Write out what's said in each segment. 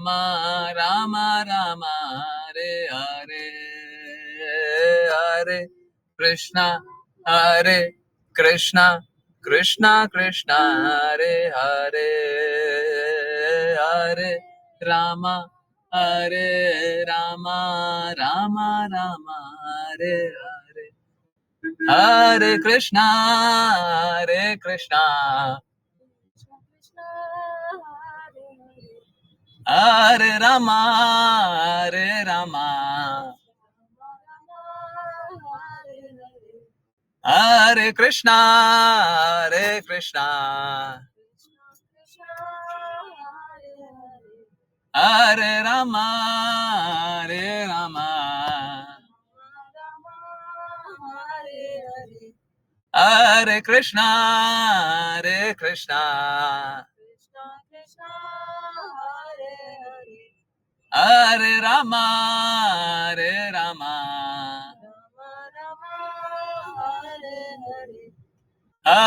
राम राम हरे हरे, हरे कृष्णा कृष्णा कृष्णा हरे हरे, हरे राम राम राम हरे हरे, हरे कृष्णा हरे रामा हरे कृष्णा हरे रामा हरे कृष्णा हरे रामा हरे कृष्णा हरे रामा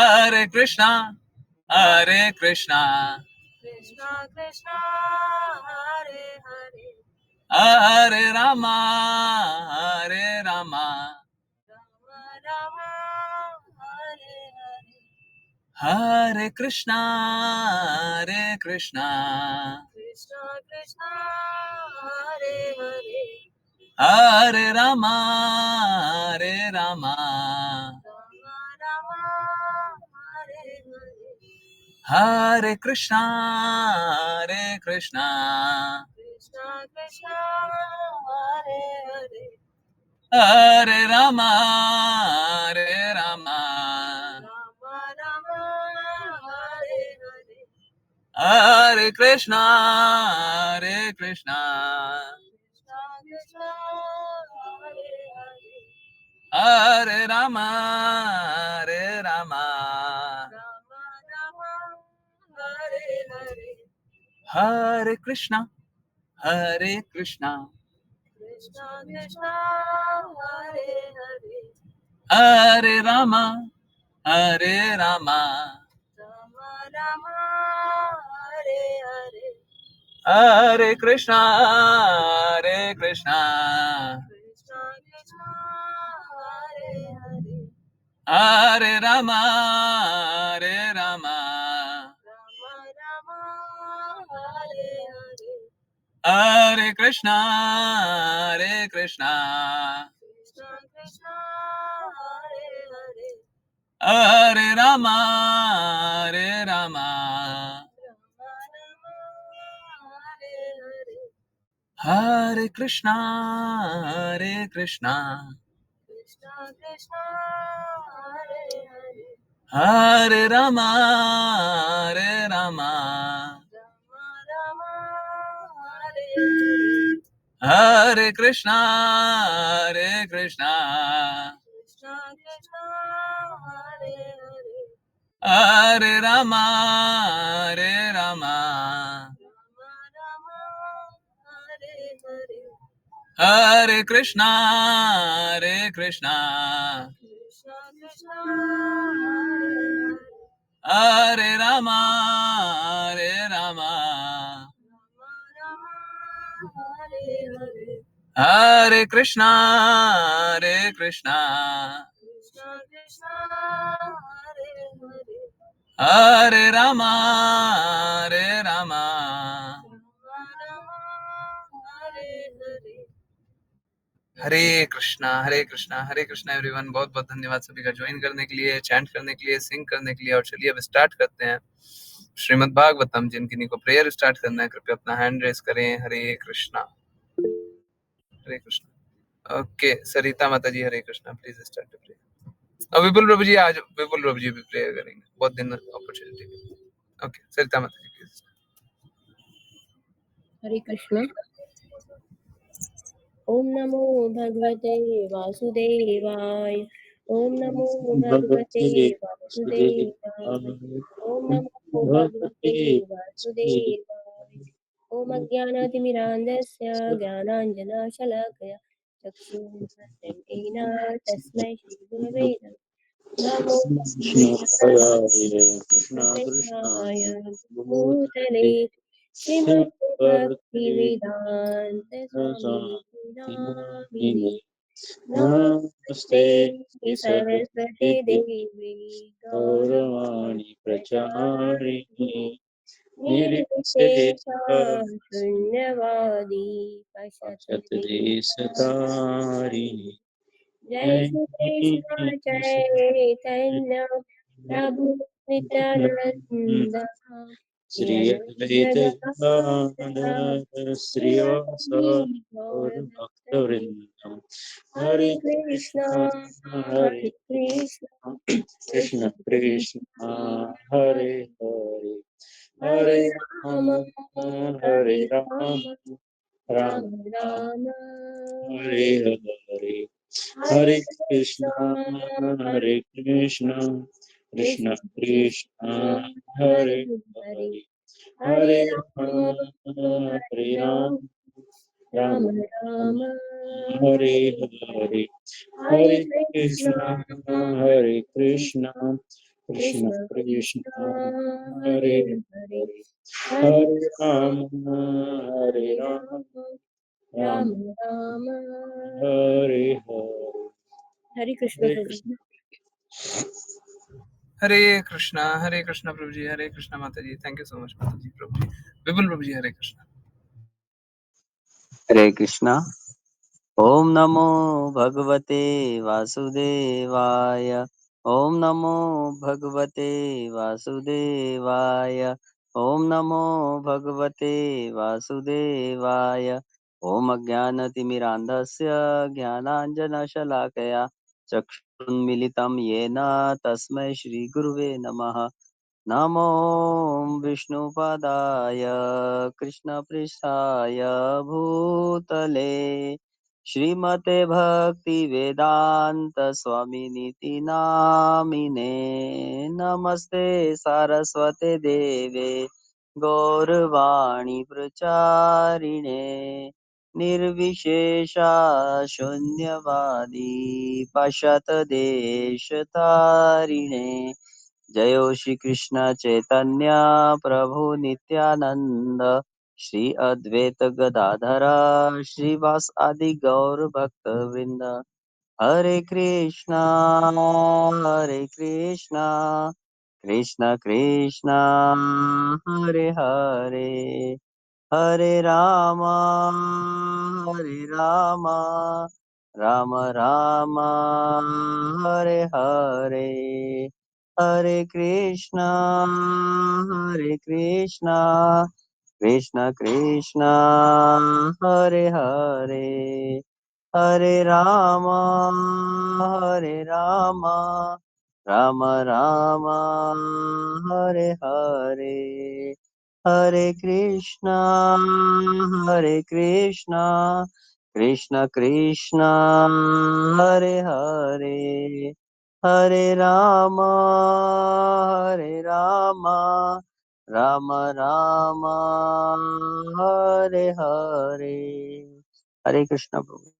हरे कृष्णा हरे रामा हरे कृष्णा हरे रामा हरे कृष्णा हरे रामा हरे कृष्णा हरे रामा हरे कृष्णा हरे रामा हरे कृष्णा हरे रामा हरे कृष्णा हरे रामा हरे कृष्णा हरे रामा हरे कृष्णा हरे रामा हरे कृष्णा हरे रामा हरे Krishna everyone. बहुत बहुत धन्यवाद सभी का ज्वाइन करने के लिए, चैंट करने के लिए, सिंग करने के लिए। और चलिए अब स्टार्ट करते हैं श्रीमद् भागवतम। जिनकी को प्रेयर स्टार्ट करना है कृपया अपना हैंड रेस करें। हरे कृष्णा। ओके सरिता माता जी, Hare Krishna. Please start the prayer. और विपुल प्रभु जी, आज विपुल प्रभु जी भी प्रेयर करेंगे, बहुत दिन अपॉर्चुनिटी। ओके सरिता माता जी प्लीज। हरे कृष्ण। ओम नमो भगवते वासुदेवाय। ओम नमो भगवते वासुदेवाय। ओम नमो भगवते वासुदेवाय। ओम अज्ञानातिमिरान्धस्य ज्ञानाञ्जनशलाकया चक्षुरुन्मिलितं येन तस्मै श्रीगुरवे नमो। नमो कृष्णाय भूतले श्रीमद् भक्ति वेदांत स्वामी नामिने। नमस्ते नमस्ते सरस्वती देवी गौरवाणी प्रचारिणी निर्विशेषा शून्यवादी पश्यति सतदेशतारिणी जय श्री कृष्ण चैतन्य प्रभु नित्यानंद श्री अद्वैत गदाधर श्रीवासादि गौर गौर भक्तवृंद। भक्तवृंदम हरे हरे कृष्णा कृष्णा हरे हरे कृष्णा कृष्ण कृष्ण कृष्ण हरे हरे हरे हरे राम राम हरे हरे राम राम राम राम राम राम हरे हरे हरे हरे कृष्णा कृष्ण हरे कृष्ण कृष्ण कृष्ण कृष्ण कृष्ण हरे हरे हरे हरे हरे हरे राम राम हरे हरे राम राम राम राम राम राम हरे हरे हरे हरे हरे हरे कृष्णा कृष्ण हरे कृष्ण कृष्ण कृष्ण कृष्ण कृष्ण कृष्ण हरे हरे हरे हरे हरे हरे राम हरे हरे राम राम राम राम राम हरे हरे हरे कृष्ण हरे प्रभु कृष्ण जी। हरे कृष्णा प्रभु जी, हरे कृष्णा माता जी, थैंक यू सो मच माता जी। प्रभु जी, विपुल प्रभु जी, हरे कृष्णा। हरे कृष्णा। ओम नमो भगवते वासुदेवाय। ओम नमो भगवते वासुदेवाय। ओम नमो भगवते वासुदेवाय। ओम अज्ञानतिमिरान्धस्य ज्ञानाञ्जनशलाकया चक्षुन्मिलितं येन तस्मै श्रीगुरुवे नमः। नमो विष्णुपदाय कृष्णपृष्ठाय भूतले श्रीमते भक्तिवेदान्त स्वामिनीति नामिने। नमस्ते सारस्वते देवे गौरवाणी प्रचारिणे निर्विशेषा शून्यवादी पशत देशतारिणे। जयो श्री कृष्ण चैतन्य प्रभु नित्यानंद श्री अद्वैत गदाधर श्रीवास आदि गौर भक्त वृंद। हरे कृष्णा कृष्ण कृष्ण हरे हरे हरे राम राम राम हरे हरे हरे कृष्णा कृष्ण कृष्ण हरे हरे हरे राम राम राम हरे हरे हरे कृष्णा कृष्ण कृष्ण हरे हरे हरे राम राम राम हरे हरे। हरे कृष्ण प्रभु।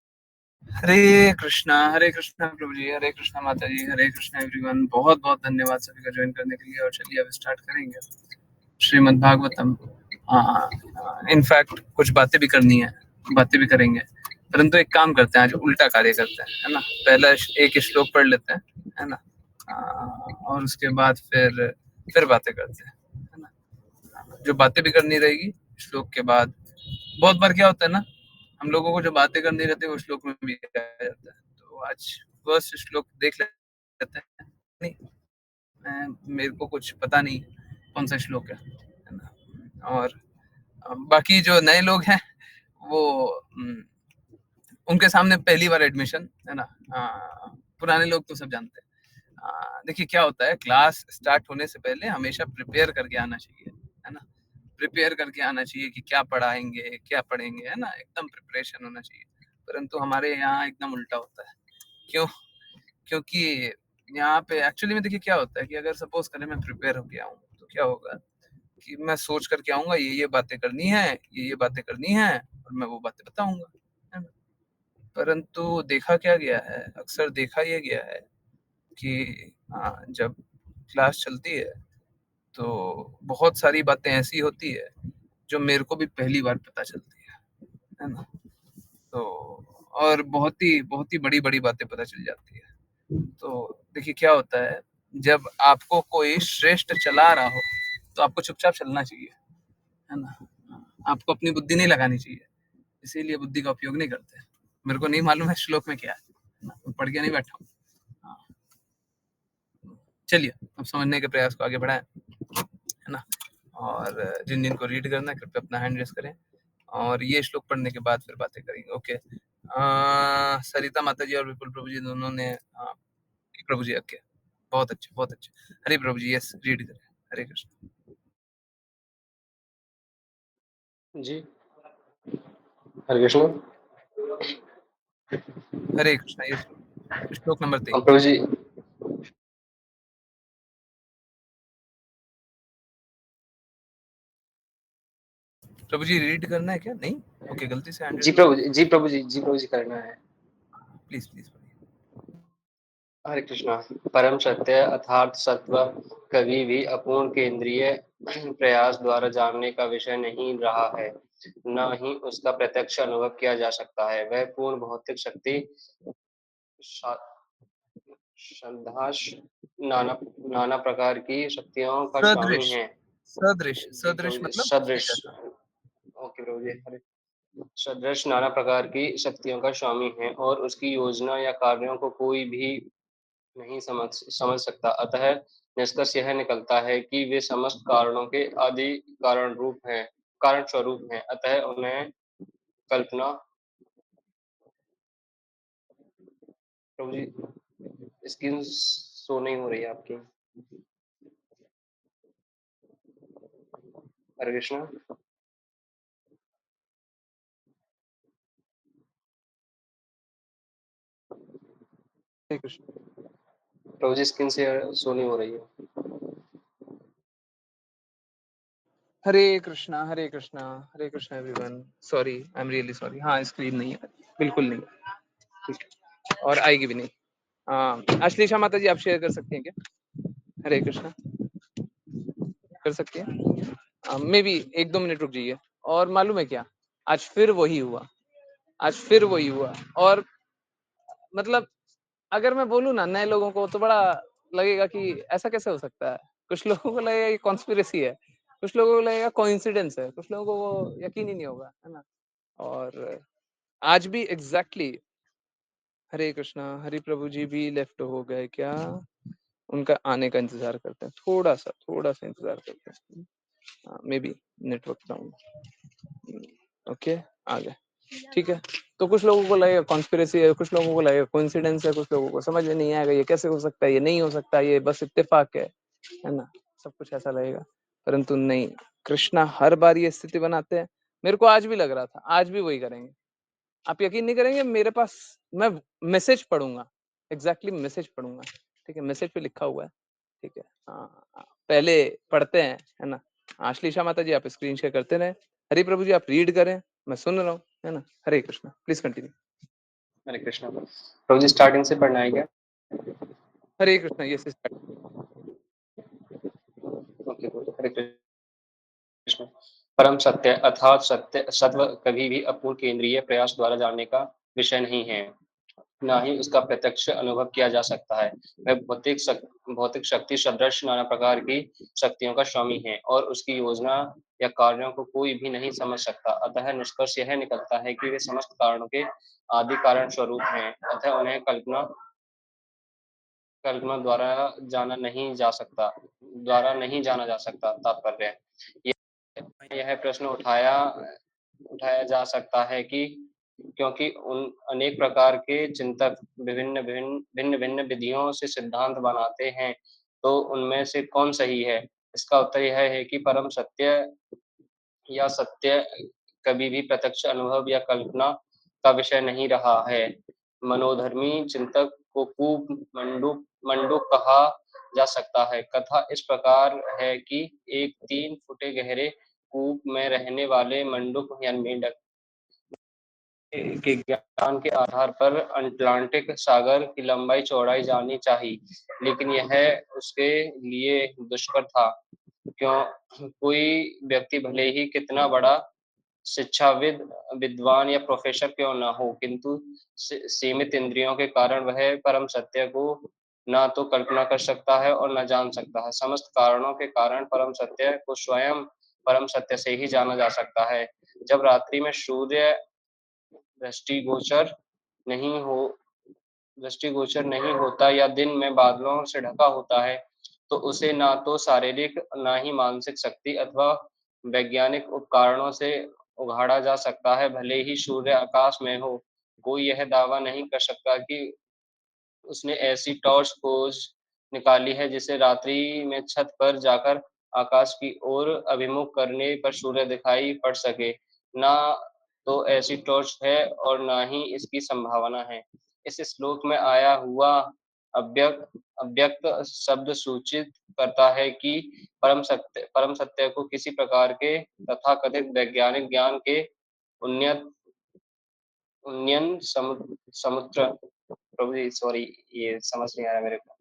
हरे कृष्णा प्रभु जी, हरे कृष्णा माता जी, हरे कृष्णा एवरीवन। बहुत बहुत धन्यवाद सभी का ज्वाइन करने के लिए। और चलिए अब स्टार्ट करेंगे श्रीमद् भागवतम। इनफैक्ट कुछ बातें भी करनी है, बातें भी करेंगे, परंतु एक काम करते हैं, आज उल्टा कार्य करते हैं, है ना। पहला एक श्लोक पढ़ लेते हैं, है ना। और उसके बाद फिर बातें करते हैं, है ना। जो बातें भी करनी रहेगी श्लोक के बाद। बहुत बार क्या होता है ना, हम लोगों को जो बातें करनी रहती है वो श्लोक में भी आ जाता है। तो आज फर्स्ट श्लोक देख लेते हैं। नहीं, मेरे को कुछ पता नहीं कौन सा श्लोक है ना। और बाकी जो नए लोग हैं वो उनके सामने पहली बार एडमिशन, है ना। पुराने लोग तो सब जानते हैं। देखिए क्या होता है, क्लास स्टार्ट होने से पहले हमेशा प्रिपेयर करके आना चाहिए, है ना। प्रिपेयर करके आना चाहिए कि क्या पढ़ाएंगे, क्या पढ़ेंगे, है ना। एकदम प्रिपरेशन होना चाहिए। परंतु हमारे यहाँ एकदम उल्टा होता है। क्यों? क्योंकि यहाँ पे एक्चुअली में देखिए क्या होता है कि अगर सपोज करें मैं प्रिपेयर होके आऊँ तो क्या होगा कि मैं सोच करके आऊंगा ये बातें करनी है, ये बातें करनी है, और मैं वो बातें बताऊंगा, है ना। परंतु देखा क्या गया है, अक्सर देखा ये गया है कि जब क्लास चलती है तो बहुत सारी बातें ऐसी होती है जो मेरे को भी पहली बार पता चलती है ना? तो और बहुत ही बड़ी-बड़ी बातें पता चल जाती है। तो देखिए क्या होता है, जब आपको कोई श्रेष्ठ चला रहा हो, तो आपको चुपचाप चलना चाहिए, है ना? आपको अपनी बुद्धि नहीं लगानी चाहिए, इसीलिए बुद्धि का उपयोग नहीं करते। मेरे को नहीं मालूम है श्लोक में क्या है ना? मैं पढ़ के नहीं बैठा हूँ। हाँ, चलिए अब समझने के प्रयास को आगे बढ़ाएँ, है ना? और जिन-जिन को रीड करना है कृपया अपना हैंड रेज़ करें और ये श्लोक पढ़ने के बाद फिर बातें करेंगे, ओके? सरिता माता जी और विपुल प्रभु जी दोनों ने प्रभु जी ओके, बहुत अच्छे, बहुत अच्छे। हरे प्रभु जी, यस रीड करें। हरे कृष्ण। जी, हरे कृष्ण। हरे कृष्ण, यस श्लोक नंबर 23। प्रभु जी, प्रभु जी रीड करना है क्या? नहीं? ओके, गलती से हैंड जी रेज़ प्रभु जी, जी प्रभु जी, जी प्रभु जी करना है। प्लीज़, प्लीज़ पढ़िए। हरे कृष्णा। परम सत्य अर्थात सत्व कभी भी अपूर्ण केंद्रीय प्रयास द्वारा जानने का विषय नहीं रहा है, न ही उसका प्रत्यक्ष अनुभव किया जा सकता है। वह पूर्ण भौतिक शक्ति शा- श्रद्धाश नाना नाना प्रकार की शक्तियों का स्वामी सदृश, है। सदृश, जी प्रभु सदृश जी, मतलब उसके सदृश। जैसा। ओके प्रभु जी, हरे। सदृश नाना प्रकार की शक्तियों का स्वामी है और उसकी योजना या कार्यों को कोई भी नहीं समझ सकता। अतः निष्कर्ष यह निकलता है कि वे समस्त कारणों के आदि कारण स्वरूप हैं। अतः उन्हें कल्पना। प्रभु जी स्क्रीन शो नहीं हो रही है आपकी। हरे कृष्णा। हरे कृष्ण। प्रभु जी स्क्रीन से शो नहीं हो रही है। Hare Krishna, Hare Krishna, Hare Krishna everyone. Sorry, I am really sorry. हाँ, स्क्रीन नहीं है, बिल्कुल नहीं है। ठीक है, और आएगी भी नहीं। अश्लेषा माता जी आप शेयर कर सकती हैं क्या? हरे कृष्णा, कर सकती हैं? मे बी 1-2 मिनट रुक जाइए। और मालूम है क्या? आज फिर वही हुआ, आज फिर वही हुआ और मतलब अगर मैं बोलूँ ना नए लोगों को तो बड़ा लगेगा कि ऐसा कैसे हो सकता है? कुछ लोगों को लगेगा ये कॉन्स्पिरेसी है, कुछ लोगों को लगेगा कोइंसिडेंस है, कुछ लोगों को वो यकीन ही नहीं होगा, है ना? और आज भी एग्ज़ैक्टली हरे कृष्णा, हरि प्रभु जी भी लेफ्ट हो गए क्या? उनका आने का इंतज़ार करते हैं, थोड़ा-सा इंतज़ार करते हैं। Maybe network down. Okay, आ गए। ठीक है, तो कुछ लोगों को लगेगा कॉन्स्पिरेसी है, कुछ लोगों को लगेगा कोइंसिडेंस है, कुछ लोगों को समझ में नहीं आएगा ये कैसे हो सकता है, ये नहीं हो सकता, ये बस इत्तेफाक है ना? सब कुछ ऐसा लगेगा, परंतु नहीं, कृष्णा हर बार ये स्थिति बनाते हैं। मेरे को आज भी लग रहा था, आज भी वही करेंगे। आप यकीन नहीं करेंगे, मेरे पास मैं मैसेज पढ़ूंगा, एग्जैक्टली मैसेज पढ़ूंगा। ठीक है, मैसेज पे लिखा हुआ है। ठीक है, पहले पढ़ते हैं, है ना? आश्लेषा माता जी आप स्क्रीन शेयर करते रहे। हरि प्रभु जी आप रीड करें, मैं सुन रहा हूँ, है ना? Hare Krishna, please continue. हरे कृष्णा। प्रभु जी स्टार्टिंग से पढ़ना है क्या? Hare Krishna, yes start. Okay प्रभु जी, हरे कृष्ण। परम सत्य अर्थात सत्य सत्व कभी भी अपूर्ण केंद्रीय प्रयास द्वारा जानने का विषय नहीं है, ना ही उसका प्रत्यक्ष अनुभव किया जा सकता है। वह भौतिक शक्ति सदृश नाना प्रकार की शक्तियों का स्वामी है और उसकी योजना या कार्यों को कोई भी नहीं समझ सकता। अतः निष्कर्ष यह निकलता है कि वे समस्त कारणों के आदि कारण स्वरूप हैं। अतः उन्हें कल्पना द्वारा नहीं जाना जा सकता। तात्पर्य यह प्रश्न उठाया जा सकता है कि क्योंकि उन अनेक प्रकार के चिंतक भिन्न भिन्न विधियों से सिद्धांत बनाते हैं, तो उनमें से कौन सही है? इसका उत्तर यह है कि परम सत्य या सत्य कभी भी प्रत्यक्ष अनुभव या कल्पना का विषय नहीं रहा है। मनोधर्मी चिंतक को कूप मंडूक कहा जा सकता है। कथा इस प्रकार है कि एक 3 फुटे गहरे कूप में रहने वाले मंडूक या मेंढक के ज्ञान के आधार पर अटलांटिक सागर की लंबाई चौड़ाई जाननी चाहिए, लेकिन यह उसके लिए दुष्कर था। क्यों कोई व्यक्ति भले ही कितना बड़ा विद्वान या प्रोफेसर क्यों ना हो, किंतु सीमित इंद्रियों के कारण वह परम सत्य को ना तो कल्पना कर सकता है और न जान सकता है। समस्त कारणों के कारण परम सत्य को स्वयं परम सत्य से ही जाना जा सकता है। जब रात्रि में सूर्य दृष्टिगोचर नहीं हो दृष्टिगोचर नहीं होता या दिन में बादलों से ढका होता है, तो उसे ना तो शारीरिक ना ही मानसिक शक्ति अथवा वैज्ञानिक उपकरणों से उघाड़ा जा सकता है। भले ही सूर्य आकाश में हो, कोई यह दावा नहीं कर सकता कि उसने ऐसी टॉर्च खोज निकाली है जिसे रात्रि में छत पर जाकर आकाश की ओर अभिमुख करने पर सूर्य दिखाई पड़ सके। ना तो ऐसी टॉर्च है और ना ही इसकी संभावना है। इस श्लोक में आया हुआ अव्यक्त शब्द सूचित करता है कि परम सत्य को किसी प्रकार के तथाकथित वैज्ञानिक ज्ञान के उन्नत उन्नयन समुद्र प्रभु जी सॉरी ये समझ नहीं आ रहा मेरे को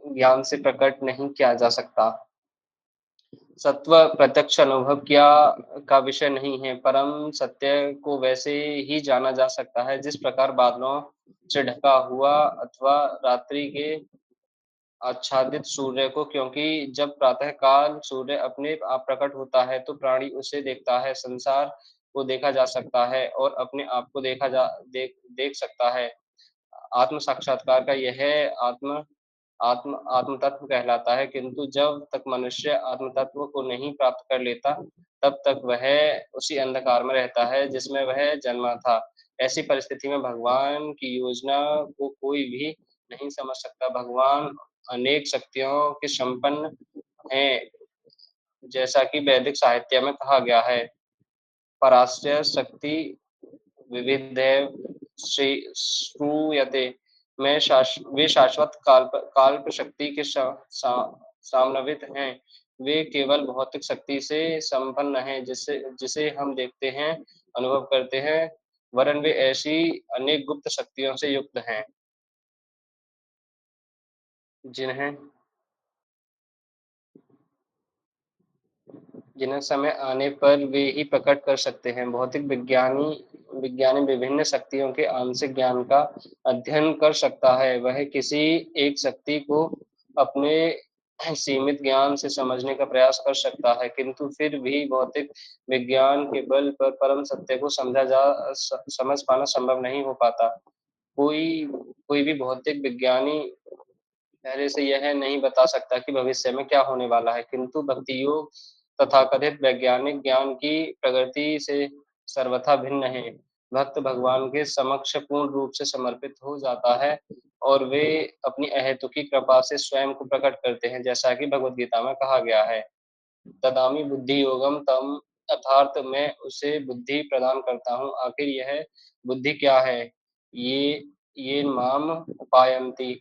ज्ञान से प्रकट नहीं किया जा सकता। सत्व प्रत्यक्ष अनुभव क्या का विषय नहीं है। परम सत्य को वैसे ही जाना जा सकता है जिस प्रकार बादलों से ढका हुआ अथवा रात्रि के आच्छादित सूर्य को, क्योंकि जब प्रातः काल सूर्य अपने आप प्रकट होता है तो प्राणी उसे देखता है। संसार को देखा जा सकता है और अपने आप को देख सकता है। आत्म साक्षात्कार का यह आत्म आत्म आत्म तत्व कहलाता है, किंतु जब तक मनुष्य आत्म तत्व को नहीं प्राप्त कर लेता, तब तक वह उसी अंधकार में रहता है जिसमें वह जन्मा था। ऐसी परिस्थिति में भगवान की योजना को कोई भी नहीं समझ सकता। भगवान अनेक शक्तियों के संपन्न हैं, जैसा कि वैदिक साहित्य में कहा गया है। परास्य शक्ति विविधैव श्रूयते में वे शाश्वत काल्प शक्ति के सामन्वित हैं। वे केवल भौतिक शक्ति से संपन्न हैं, जिसे हम देखते हैं, अनुभव करते हैं, वरन वे ऐसी अनेक गुप्त शक्तियों से युक्त हैं, जिन्हें जिन्हें समय आने पर वे ही प्रकट कर सकते हैं। भौतिक विज्ञानी विभिन्न शक्तियों के आंशिक ज्ञान का अध्ययन कर सकता है। वह किसी एक शक्ति को अपने सीमित ज्ञान से समझने का प्रयास कर सकता है, किंतु फिर भी भौतिक विज्ञान के बल पर परम सत्य को समझ पाना संभव नहीं हो पाता। कोई कोई भी भौतिक विज्ञानी पहले से यह नहीं बता सकता कि भविष्य में क्या होने वाला है, किंतु भक्ति योग तथाकथित वैज्ञानिक ज्ञान की प्रगति से सर्वथा भिन्न है। भक्त भगवान के समक्ष पूर्ण रूप से समर्पित हो जाता है और वे अपनी अहेतुकी कृपा से स्वयं को प्रकट करते हैं, जैसा कि भगवत गीता में कहा गया है। ददामि बुद्धि योगम तम अर्थात मैं उसे बुद्धि प्रदान करता हूँ। आखिर यह बुद्धि क्या है? ये माम उपायंती।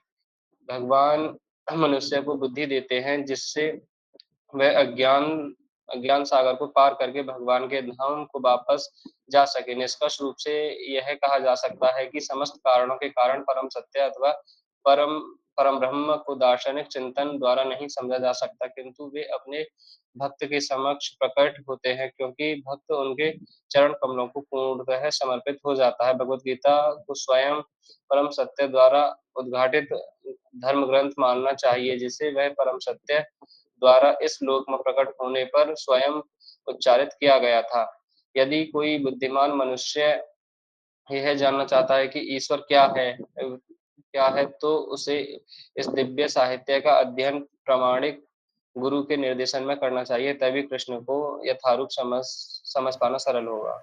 भगवान मनुष्य को बुद्धि देते हैं जिससे वह अज्ञान सागर को पार करके भगवान के धाम को वापस जा सके। निष्कर्ष रूप से यह कहा जा सकता है कि समस्त कारणों के कारण परम सत्य अथवा परम परम ब्रह्म को दार्शनिक चिंतन द्वारा नहीं समझा जा सकता, किंतु वे अपने भक्त के समक्ष प्रकट होते हैं, क्योंकि भक्त उनके चरण कमलों को पूर्णतः समर्पित हो जाता है। भगवत गीता को स्वयं परम सत्य द्वारा उद्घाटित धर्म ग्रंथ मानना चाहिए, जिसे वह परम सत्य द्वारा इस लोक में प्रकट होने पर स्वयं उच्चारित किया गया था। यदि कोई बुद्धिमान मनुष्य यह जानना चाहता है कि ईश्वर क्या है, तो उसे इस दिव्य साहित्य का अध्ययन प्रामाणिक गुरु के निर्देशन में करना चाहिए, तभी कृष्ण को यथारूप समझ पाना सरल होगा।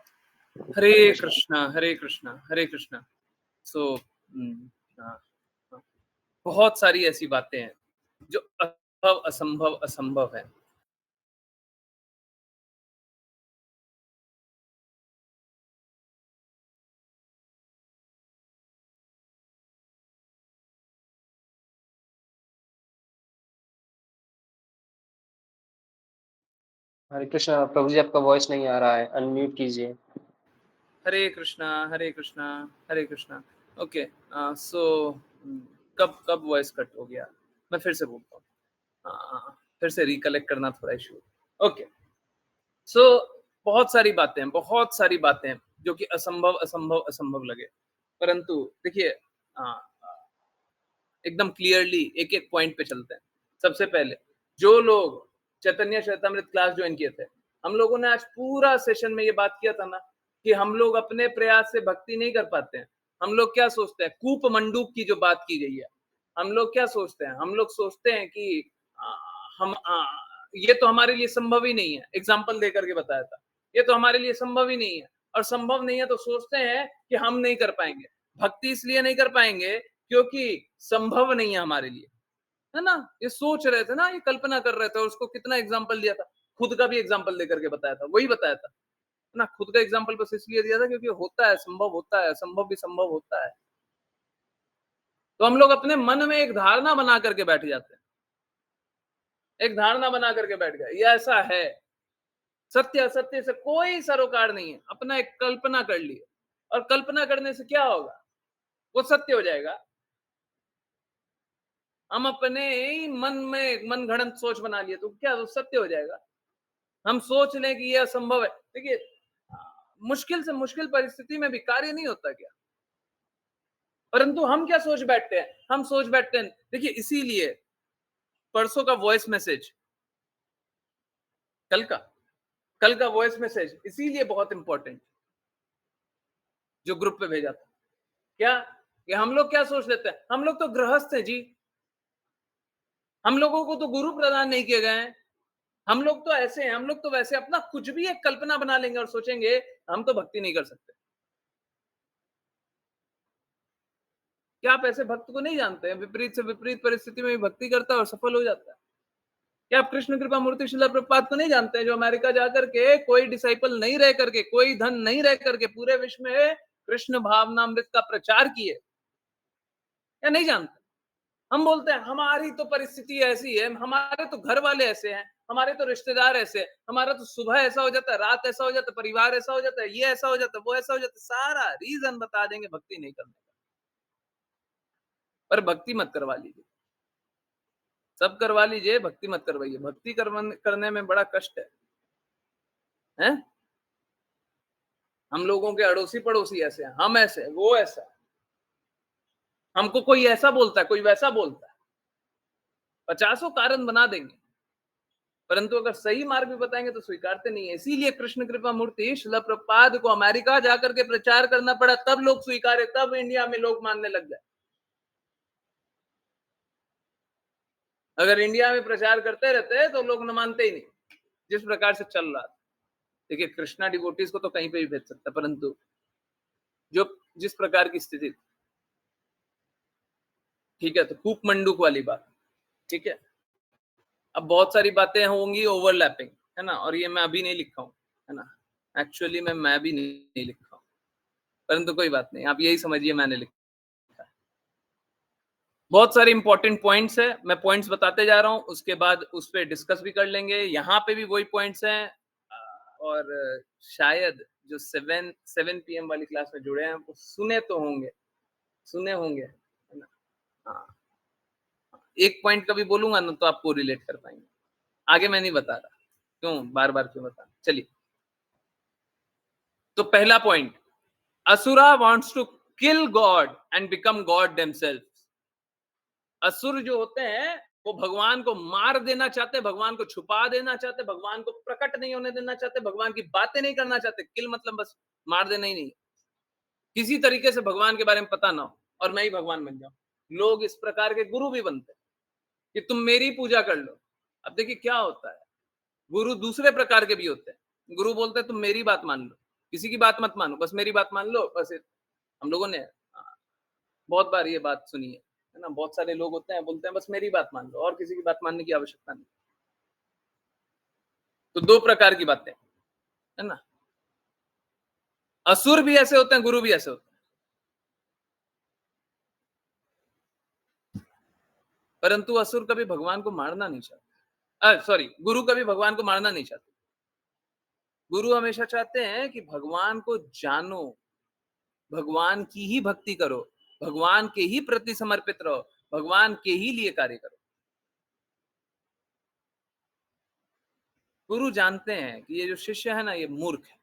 हरे कृष्णा हरे कृष्णा हरे कृष्णा। सो बहुत सारी ऐसी बातें हैं जो असंभव असंभव है। हरे कृष्णा। प्रभु जी आपका वॉइस नहीं आ रहा है, अनम्यूट कीजिए। हरे कृष्णा हरे कृष्णा हरे कृष्णा। ओके, सो कब वॉइस कट हो गया? मैं फिर से बोलता हूँ। फिर से रिकलेक्ट करना थोड़ा इशू। ओके, सो बहुत सारी बातें हैं जो कि असंभव असंभव असंभव लगे, परंतु देखिए एकदम क्लियरली एक एक पॉइंट पे चलते हैं। सबसे पहले जो लोग चैतन्य चैतामृत क्लास ज्वाइन किए थे, हम लोगों ने आज पूरा सेशन में ये बात किया था ना कि हम लोग अपने प्रयास से भक्ति नहीं कर पाते हैं। हम लोग क्या सोचते हैं, कूप मंडूक की जो बात की गई है, हम लोग क्या सोचते हैं, हम लोग सोचते हैं कि हम ये तो हमारे लिए संभव ही नहीं है। एग्जाम्पल दे करके बताया था, ये तो हमारे लिए संभव ही नहीं है, और संभव नहीं है तो सोचते हैं कि हम नहीं कर पाएंगे। भक्ति इसलिए नहीं कर पाएंगे क्योंकि संभव नहीं है हमारे लिए, है ना। ये सोच रहे थे ना, ये कल्पना कर रहे थे, और उसको कितना एग्जाम्पल दिया था, खुद का भी एग्जाम्पल देकर के बताया था, वही बताया था ना। खुद का एग्जाम्पल बस इसलिए दिया था क्योंकि होता है, संभव होता है, संभव भी संभव होता है। तो हम लोग अपने मन में एक धारणा बना करके बैठ जाते हैं, एक धारणा बना करके बैठ गए, ये ऐसा है। सत्य असत्य से कोई सरोकार नहीं है, अपना एक कल्पना कर लिए, और कल्पना करने से क्या होगा, वो सत्य हो जाएगा। हम अपने ही मन में मन गढ़ंत सोच बना लिए तो क्या वो सत्य हो जाएगा। हम सोच लें कि यह असंभव है। देखिए मुश्किल से मुश्किल परिस्थिति में भी कार्य नहीं होता क्या, परंतु हम क्या सोच बैठते हैं, हम सोच बैठते हैं। देखिए इसीलिए परसों का वॉइस मैसेज, कल का वॉइस मैसेज इसीलिए बहुत इंपॉर्टेंट जो ग्रुप पे भेजा था। क्या कि हम लोग क्या सोच लेते हैं, हम लोग तो गृहस्थ हैं जी, हम लोगों को तो गुरु प्रदान नहीं किए गए हैं, हम लोग तो ऐसे हैं, हम लोग तो वैसे, अपना कुछ भी एक कल्पना बना लेंगे और सोचेंगे हम तो भक्ति नहीं कर सकते। क्या आप ऐसे भक्त को नहीं जानते हैं, विपरीत से विपरीत परिस्थिति में भी भक्ति करता है और सफल हो जाता है। क्या आप कृष्ण कृपा मूर्ति श्रील प्रभुपाद को नहीं जानते हैं, जो अमेरिका जाकर के कोई डिसाइपल नहीं रह करके, कोई धन नहीं रह करके पूरे विश्व में कृष्ण भावनामृत का प्रचार किए, या नहीं जानते। हम बोलते हैं हमारी तो परिस्थिति ऐसी है, हमारे तो घर वाले ऐसे हैं, हमारे तो रिश्तेदार ऐसे हैं, हमारा तो सुबह ऐसा हो जाता है, रात ऐसा हो जाता है, परिवार ऐसा हो जाता है, ये ऐसा हो जाता है, वो ऐसा हो जाता है, सारा रीजन बता देंगे भक्ति नहीं करने का। पर भक्ति मत करवा लीजिए, सब करवा लीजिए, भक्ति मत करवाइए। भक्ति करने में बड़ा कष्ट है? हम लोगों के अड़ोसी पड़ोसी ऐसे हैं, हम ऐसे, वो ऐसा, हमको कोई ऐसा बोलता है, कोई वैसा बोलता है, 50 कारण बना देंगे, परंतु अगर सही मार्ग भी बताएंगे तो स्वीकारते नहीं है। इसीलिए कृष्ण कृपा मूर्ति श्रील प्रभुपाद को अमेरिका जाकर के प्रचार करना पड़ा, तब लोग स्वीकारे, तब इंडिया में लोग मानने लग गए। अगर इंडिया में प्रचार करते रहते तो लोग न मानते ही नहीं, जिस प्रकार से चल रहा था। देखिए कृष्णा डिवोटीज को तो कहीं पे भी भेज सकता, परंतु जो जिस प्रकार की स्थिति, ठीक है, तो कूप मंडूक वाली बात, ठीक है। अब बहुत सारी बातें होंगी ओवरलैपिंग, है ना, और ये मैं अभी नहीं लिखा हूँ, है ना, एक्चुअली मैं भी नहीं लिखा हूँ, परंतु कोई बात नहीं, आप यही समझिए मैंने लिखा। बहुत सारे इंपॉर्टेंट पॉइंट्स है, मैं पॉइंट्स बताते जा रहा हूँ, उसके बाद उस पर डिस्कस भी कर लेंगे। यहाँ पे भी वही पॉइंट्स हैं, और शायद जो 7 PM वाली क्लास में जुड़े हैं वो सुने होंगे, है ना। हाँ, एक पॉइंट कभी बोलूंगा ना तो आपको रिलेट कर पाएंगे, आगे मैं नहीं बता रहा, क्यों बार बार क्यों बता। चलिए, तो पहला point, asura wants to kill god and become god themselves. असुर जो होते हैं वो भगवान को मार देना चाहते, भगवान को छुपा देना चाहते, भगवान को प्रकट नहीं होने देना चाहते, भगवान की बातें नहीं करना चाहते। किल मतलब बस मार देना ही नहीं, किसी तरीके से भगवान के बारे में पता ना हो और मैं ही भगवान बन जाऊं। लोग इस प्रकार के गुरु भी बनते हैं कि तुम मेरी पूजा कर लो। अब देखिए क्या होता है, गुरु दूसरे प्रकार के भी होते हैं। गुरु बोलते हैं तुम मेरी बात मान लो, किसी की बात मत मानो, बस मेरी बात मान लो। बस हम लोगों ने बहुत बार ये बात सुनी है ना, बहुत सारे लोग होते हैं बोलते हैं बस मेरी बात मान लो और किसी की बात मानने की आवश्यकता नहीं। तो दो प्रकार की बातें, है ना, असुर भी ऐसे होते हैं, गुरु भी ऐसे होते हैं। परंतु असुर कभी भगवान को मारना नहीं चाहते, सॉरी, गुरु कभी भगवान को मारना नहीं चाहते। गुरु हमेशा चाहते हैं कि भगवान को जानो, भगवान की ही भक्ति करो, भगवान के ही प्रति समर्पित रहो, भगवान के ही लिए कार्य करो। गुरु जानते हैं कि ये जो शिष्य है ना, ये मूर्ख है,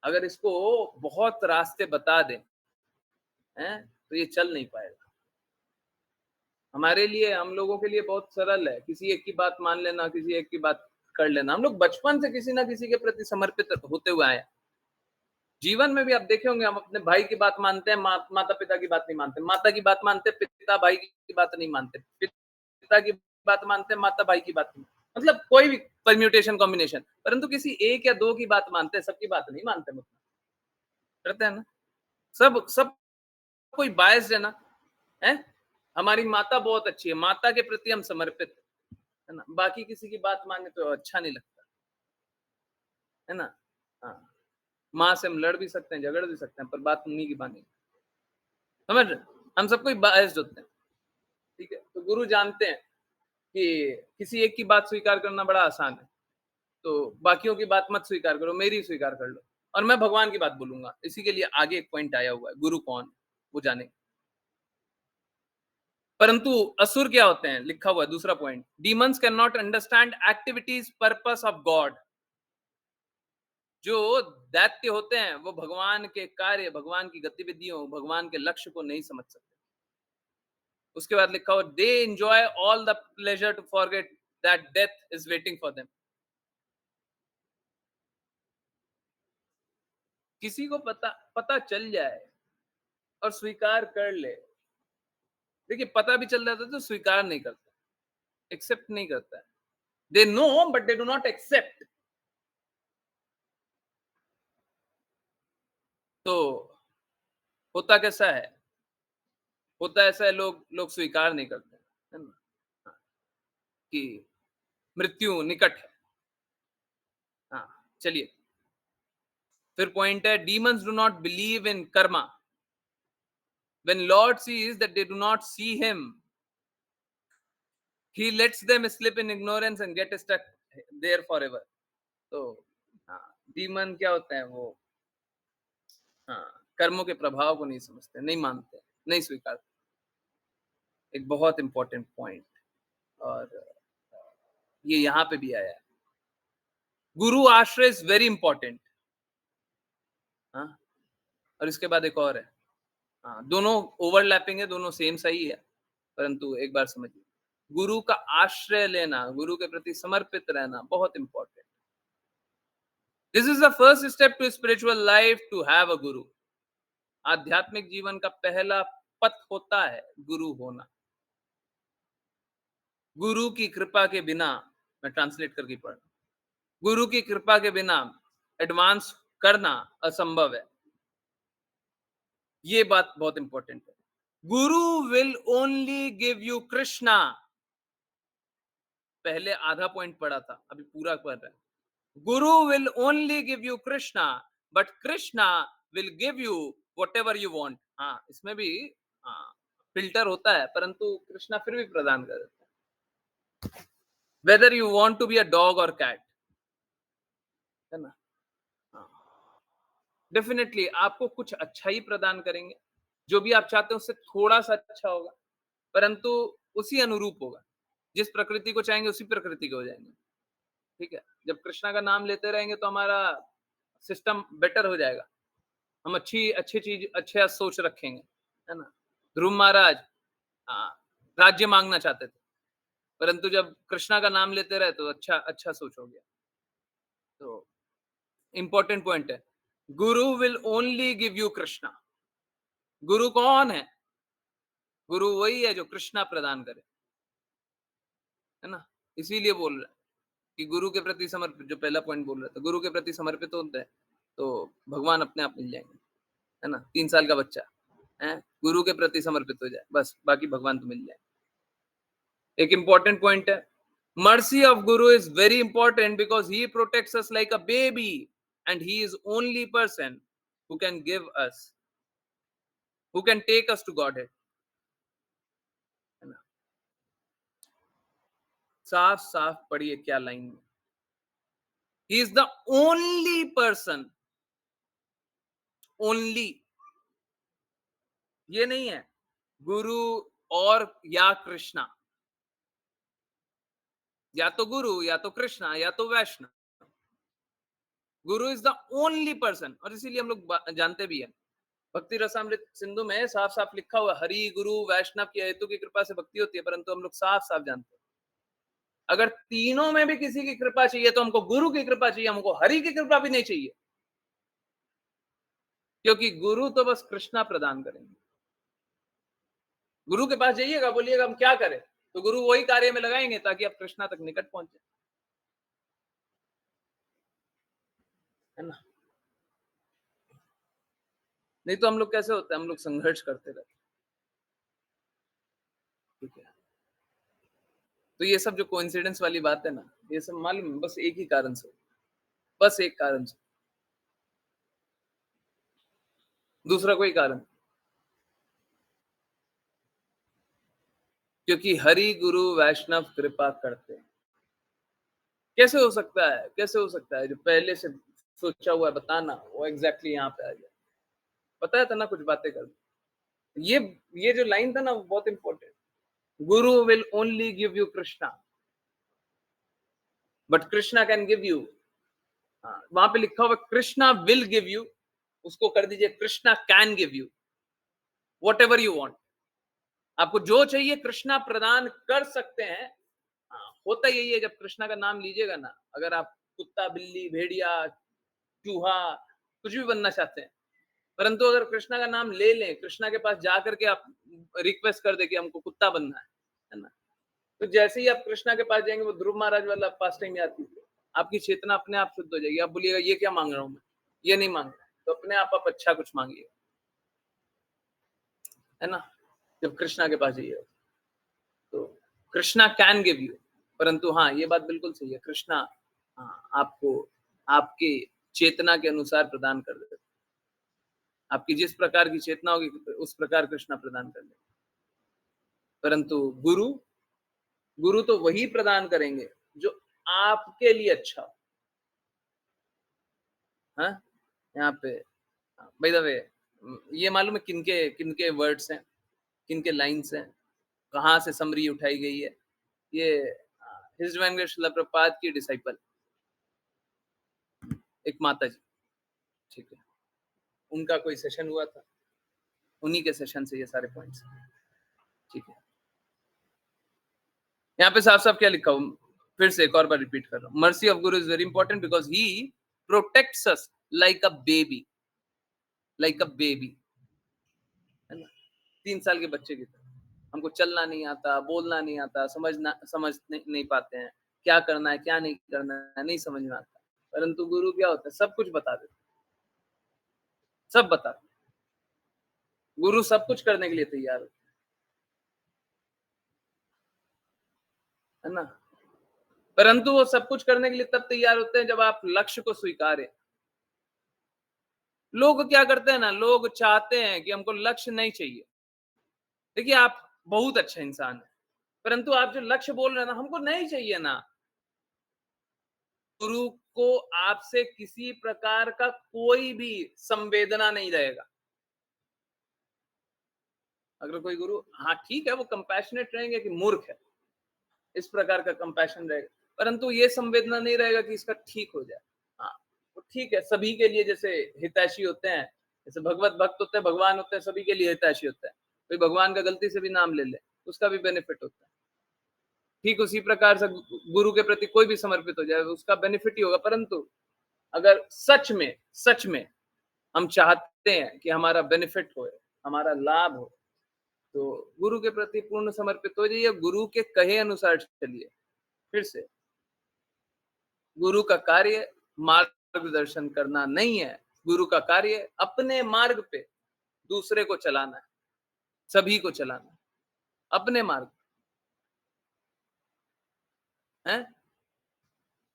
अगर इसको बहुत रास्ते बता दें हैं, तो ये चल नहीं पाएगा। हमारे लिए, हम लोगों के लिए बहुत सरल है, किसी एक की बात मान लेना, किसी एक की बात कर लेना। हम लोग बचपन से किसी ना किसी के प्रति समर्पित होते हुए आए हैं। जीवन में भी आप देखे होंगे, हम अपने भाई की बात मानते हैं, माता पिता की बात नहीं मानते, माता की बात मानते हैं, पिता भाई की बात नहीं मानते, पिता की बात मानते हैं, माता भाई की बात नहीं, मतलब कोई भी परम्यूटेशन कॉम्बिनेशन, परंतु किसी एक या दो की बात मानते हैं, सबकी बात नहीं मानते। मतलब करते हैं ना, सब सब कोई बायस्ड है ना, है। हमारी माता बहुत अच्छी है, माता के प्रति हम समर्पित है ना, बाकी किसी की बात माने तो अच्छा नहीं लगता है ना। हाँ, माँ से हम लड़ भी सकते हैं, झगड़ भी सकते हैं, पर बात उन्हीं की मानेंगे, समझ रहे? हम सब कोई बायस्ड होते हैं, ठीक है। तो गुरु जानते हैं कि किसी एक की बात स्वीकार करना बड़ा आसान है, तो बाकियों की बात मत स्वीकार करो, मेरी स्वीकार कर लो, और मैं भगवान की बात बोलूंगा। इसी के लिए आगे एक पॉइंट आया हुआ है, गुरु कौन है वो जाने। परंतु असुर क्या होते हैं, लिखा हुआ है दूसरा point, demons can not understand activities purpose of God. जो दैत्य होते हैं वो भगवान के कार्य, भगवान की गतिविधियों, भगवान के लक्ष्य को नहीं समझ सकते। उसके बाद लिखा हुआ, they enjoy all the pleasure to forget that death is waiting for them. किसी को पता चल जाए और स्वीकार कर ले, देखिए पता भी चल जाता है तो स्वीकार नहीं करता, एक्सेप्ट नहीं करता है। They know but they do not accept. तो होता कैसा है, होता ऐसा है, लोग लोग स्वीकार नहीं करते है ना, हाँ, कि मृत्यु निकट है। हाँ, चलिए फिर पॉइंट है, demons do not believe in Karma. When Lord sees that they do not see him, he lets them slip in ignorance and get stuck there forever. तो हाँ, डीमन क्या होते हैं, वो हाँ, कर्मों के प्रभाव को नहीं समझते, नहीं मानते, नहीं स्वीकारते। एक बहुत इंपॉर्टेंट पॉइंट, और ये यहाँ पे भी आया है, गुरु आश्रय इज वेरी इंपॉर्टेंट। हाँ, और इसके बाद एक और है, हाँ, दोनों ओवरलैपिंग है, दोनों सेम सही है, परंतु एक बार समझिए, गुरु का आश्रय लेना, गुरु के प्रति समर्पित रहना बहुत important. This is the first step to spiritual life, to have a guru. आध्यात्मिक जीवन का पहला पथ होता है गुरु होना। गुरु की कृपा के बिना, मैं ट्रांसलेट करके पढ़ रहा हूं, गुरु की कृपा के बिना एडवांस करना असंभव है। ये बात बहुत इंपॉर्टेंट है। गुरु will only give you Krishna. पहले आधा पॉइंट पढ़ा था, अभी पूरा पढ़ रहे हैं। गुरु will only give you Krishna, but Krishna will give you what ever you want. हाँ, इसमें भी हाँ फिल्टर होता है, परंतु कृष्णा फिर भी प्रदान कर देता है, whether you want to be a dog or cat, है ना। डेफिनेटली आपको कुछ अच्छा ही प्रदान करेंगे, जो भी आप चाहते हैं उससे थोड़ा सा अच्छा होगा, परंतु उसी अनुरूप होगा। जिस प्रकृति को चाहेंगे उसी प्रकृति के हो जाएंगे, ठीक है। जब कृष्णा का नाम लेते रहेंगे तो हमारा सिस्टम बेटर हो जाएगा, हम अच्छी चीज, अच्छे सोच रखेंगे, है ना। ध्रुव महाराज राज्य मांगना चाहते थे, परंतु जब कृष्णा का नाम लेते रहे तो अच्छा सोच हो गया। तो इंपॉर्टेंट पॉइंट है, गुरु will only give you Krishna. गुरु कौन है? गुरु वही है जो कृष्णा प्रदान करे, है ना। इसीलिए बोल रहा है कि गुरु के प्रति समर्पित, जो पहला पॉइंट बोल रहा था, गुरु के प्रति समर्पित होते हैं तो भगवान अपने आप मिल जाएंगे, है ना। 3 साल का बच्चा है, गुरु के प्रति समर्पित हो जाए, बस बाकी भगवान तो मिल जाए। एक इंपॉर्टेंट पॉइंट है, mercy of guru is very important because he protects us like a baby and he is only person who can give us, who can take us to Godhead, है ना। साफ साफ पढ़िए क्या लाइन में, he is the only person, only, ये नहीं है गुरु और या कृष्णा, या तो गुरु, या तो कृष्णा, या तो वैष्णव। गुरु इज द ओनली पर्सन, और इसीलिए हम लोग जानते भी हैं, भक्ति रसामृत सिंधु में साफ साफ लिखा हुआ, हरि गुरु वैष्णव की हेतु की कृपा से भक्ति होती है, परंतु हम लोग साफ साफ जानते हैं अगर तीनों में भी किसी की कृपा चाहिए तो हमको गुरु की कृपा चाहिए, हमको हरि की कृपा भी नहीं चाहिए, क्योंकि गुरु तो बस कृष्णा प्रदान करेंगे। गुरु के पास जाइएगा, बोलिएगा हम क्या करें, तो गुरु वही कार्य में लगाएंगे ताकि आप कृष्णा तक निकट पहुंचे, है ना। नहीं तो हम लोग कैसे होते हैं, हम लोग संघर्ष करते रहते, ठीक है। तो ये सब जो कोइंसिडेंस वाली बात है ना, ये सब मालूम बस एक ही कारण से, बस एक कारण से, दूसरा कोई कारण, क्योंकि हरि गुरु वैष्णव कृपा करते हैं। कैसे हो सकता है, कैसे हो सकता है जो पहले से सोचा हुआ है बताना, वो एग्जैक्टली यहाँ पे आ जाए। बताया था ना कुछ बातें कर, ये ये जो लाइन था ना वो बहुत important, Guru will only give you Krishna but Krishna can give you, वहां पे लिखा हुआ कृष्णा विल गिव यू, उसको कर दीजिए Krishna can give you what ever you want. आपको जो चाहिए कृष्णा प्रदान कर सकते हैं। होता यही है, जब कृष्णा का नाम लीजिएगा ना, अगर आप कुत्ता बिल्ली भेड़िया चूहा कुछ भी बनना चाहते हैं, परंतु अगर कृष्णा का नाम ले लें, कृष्णा के पास जाकर के आप रिक्वेस्ट कर दे कि हमको कुत्ता बनना है ना, तो जैसे ही आप कृष्णा के पास जाएंगे, वो ध्रुव महाराज वाला पास टाइम याद कीजिए, आपकी चेतना अपने आप शुद्ध हो जाएगी। आप बोलिएगा ये क्या मांग रहा हूं मैं, ये नहीं मांग रहा, तो अपने आप अच्छा कुछ मांगिए, है ना। जब कृष्णा के पास जाइए तो कृष्णा कैन गिव यू, परंतु हाँ ये बात बिल्कुल सही है, कृष्णा आपको आपके चेतना के अनुसार प्रदान कर देते, आपकी जिस प्रकार की चेतना होगी उस प्रकार कृष्णा प्रदान कर देते, परंतु गुरु गुरु तो वही प्रदान करेंगे जो आपके लिए अच्छा हो। हाँ, यहाँ पे बाय द वे, ये मालूम है किनके किनके वर्ड्स हैं, किनके लाइन्स हैं, कहाँ से समरी उठाई गई है। ये his divine grace Srila Prabhupada की डिसाइपल एक माता जी, ठीक है, उनका कोई सेशन हुआ था, उन्हीं के सेशन से ये सारे पॉइंट्स, ठीक है। यहाँ पे साफ साफ क्या लिखा हूं, फिर से एक और बार रिपीट कर रहा हूँ, mercy of Guru is very important because he protects us like a baby, like a baby, है ना, 3 साल के बच्चे की तरह। हमको चलना नहीं आता, बोलना नहीं आता, समझ नहीं पाते हैं, क्या करना है क्या नहीं करना है नहीं समझ में आता, परंतु गुरु क्या होता है, सब कुछ बता देते, सब बता, गुरु सब कुछ करने के लिए तैयार होते, है ना। परंतु वो सब कुछ करने के लिए तब तैयार होते हैं जब आप लक्ष्य को स्वीकारें। लोग क्या करते हैं ना, लोग चाहते हैं कि हमको लक्ष्य नहीं चाहिए। देखिए आप बहुत अच्छा इंसान है, परंतु आप जो लक्ष्य बोल रहे हैं ना, हमको नहीं चाहिए ना, गुरु को आपसे किसी प्रकार का कोई भी संवेदना नहीं रहेगा। अगर कोई गुरु, हाँ ठीक है, वो कंपैशनेट रहेंगे कि मूर्ख है, इस प्रकार का कंपैशन रहेगा, परंतु ये संवेदना नहीं रहेगा कि इसका ठीक हो जाए। हाँ, तो ठीक है, सभी के लिए जैसे हितैषी होते हैं, जैसे भगवत भक्त होते हैं, भगवान होते हैं, सभी के लिए हितैषी होता है। कोई भगवान का गलती से भी नाम ले ले, उसका भी बेनिफिट होता है। ठीक उसी प्रकार से गुरु के प्रति कोई भी समर्पित हो जाए, उसका बेनिफिट ही होगा। परंतु अगर सच में हम चाहते हैं कि हमारा बेनिफिट हो, हमारा लाभ हो, तो गुरु के प्रति पूर्ण समर्पित हो जाइए, गुरु के कहे अनुसार चलिए। फिर से, गुरु का कार्य मार्गदर्शन करना नहीं है, गुरु का कार्य अपने मार्ग पे दूसरे को चलाना है, सभी को चलाना है अपने मार्ग है।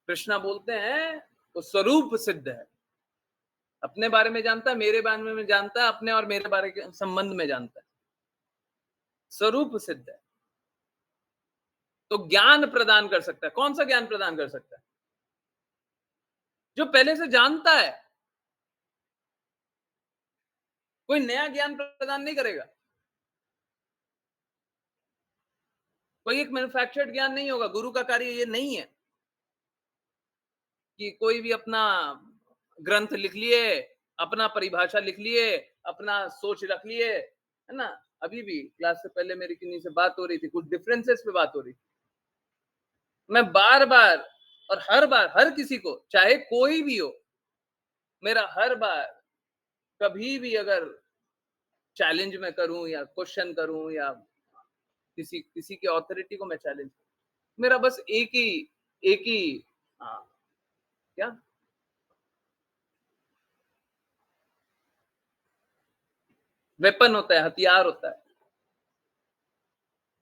कृष्णा बोलते हैं वो स्वरूप सिद्ध है, अपने बारे में जानता है, मेरे बारे में जानता है, अपने और मेरे बारे के संबंध में जानता है, स्वरूप सिद्ध है। तो ज्ञान प्रदान कर सकता है, कौन सा ज्ञान प्रदान कर सकता है, जो पहले से जानता है, कोई नया ज्ञान प्रदान नहीं करेगा। कोई एक मैन्युफैक्चर्ड ज्ञान नहीं होगा। गुरु का कार्य ये नहीं है कि कोई भी अपना ग्रंथ लिख लिए, अपना परिभाषा लिख लिए, अपना सोच रख लिए, है ना। अभी भी क्लास से पहले मेरी किन्हीं से बात हो रही थी, कुछ डिफरेंसेस पे बात हो रही थी। मैं बार बार और हर बार हर किसी को, चाहे कोई भी हो, मेरा हर बार कभी भी अगर चैलेंज में करूं या क्वेश्चन करूं या किसी किसी की ऑथोरिटी को मैं चैलेंज, मेरा बस एक ही हाँ, क्या वेपन होता है, हथियार होता है।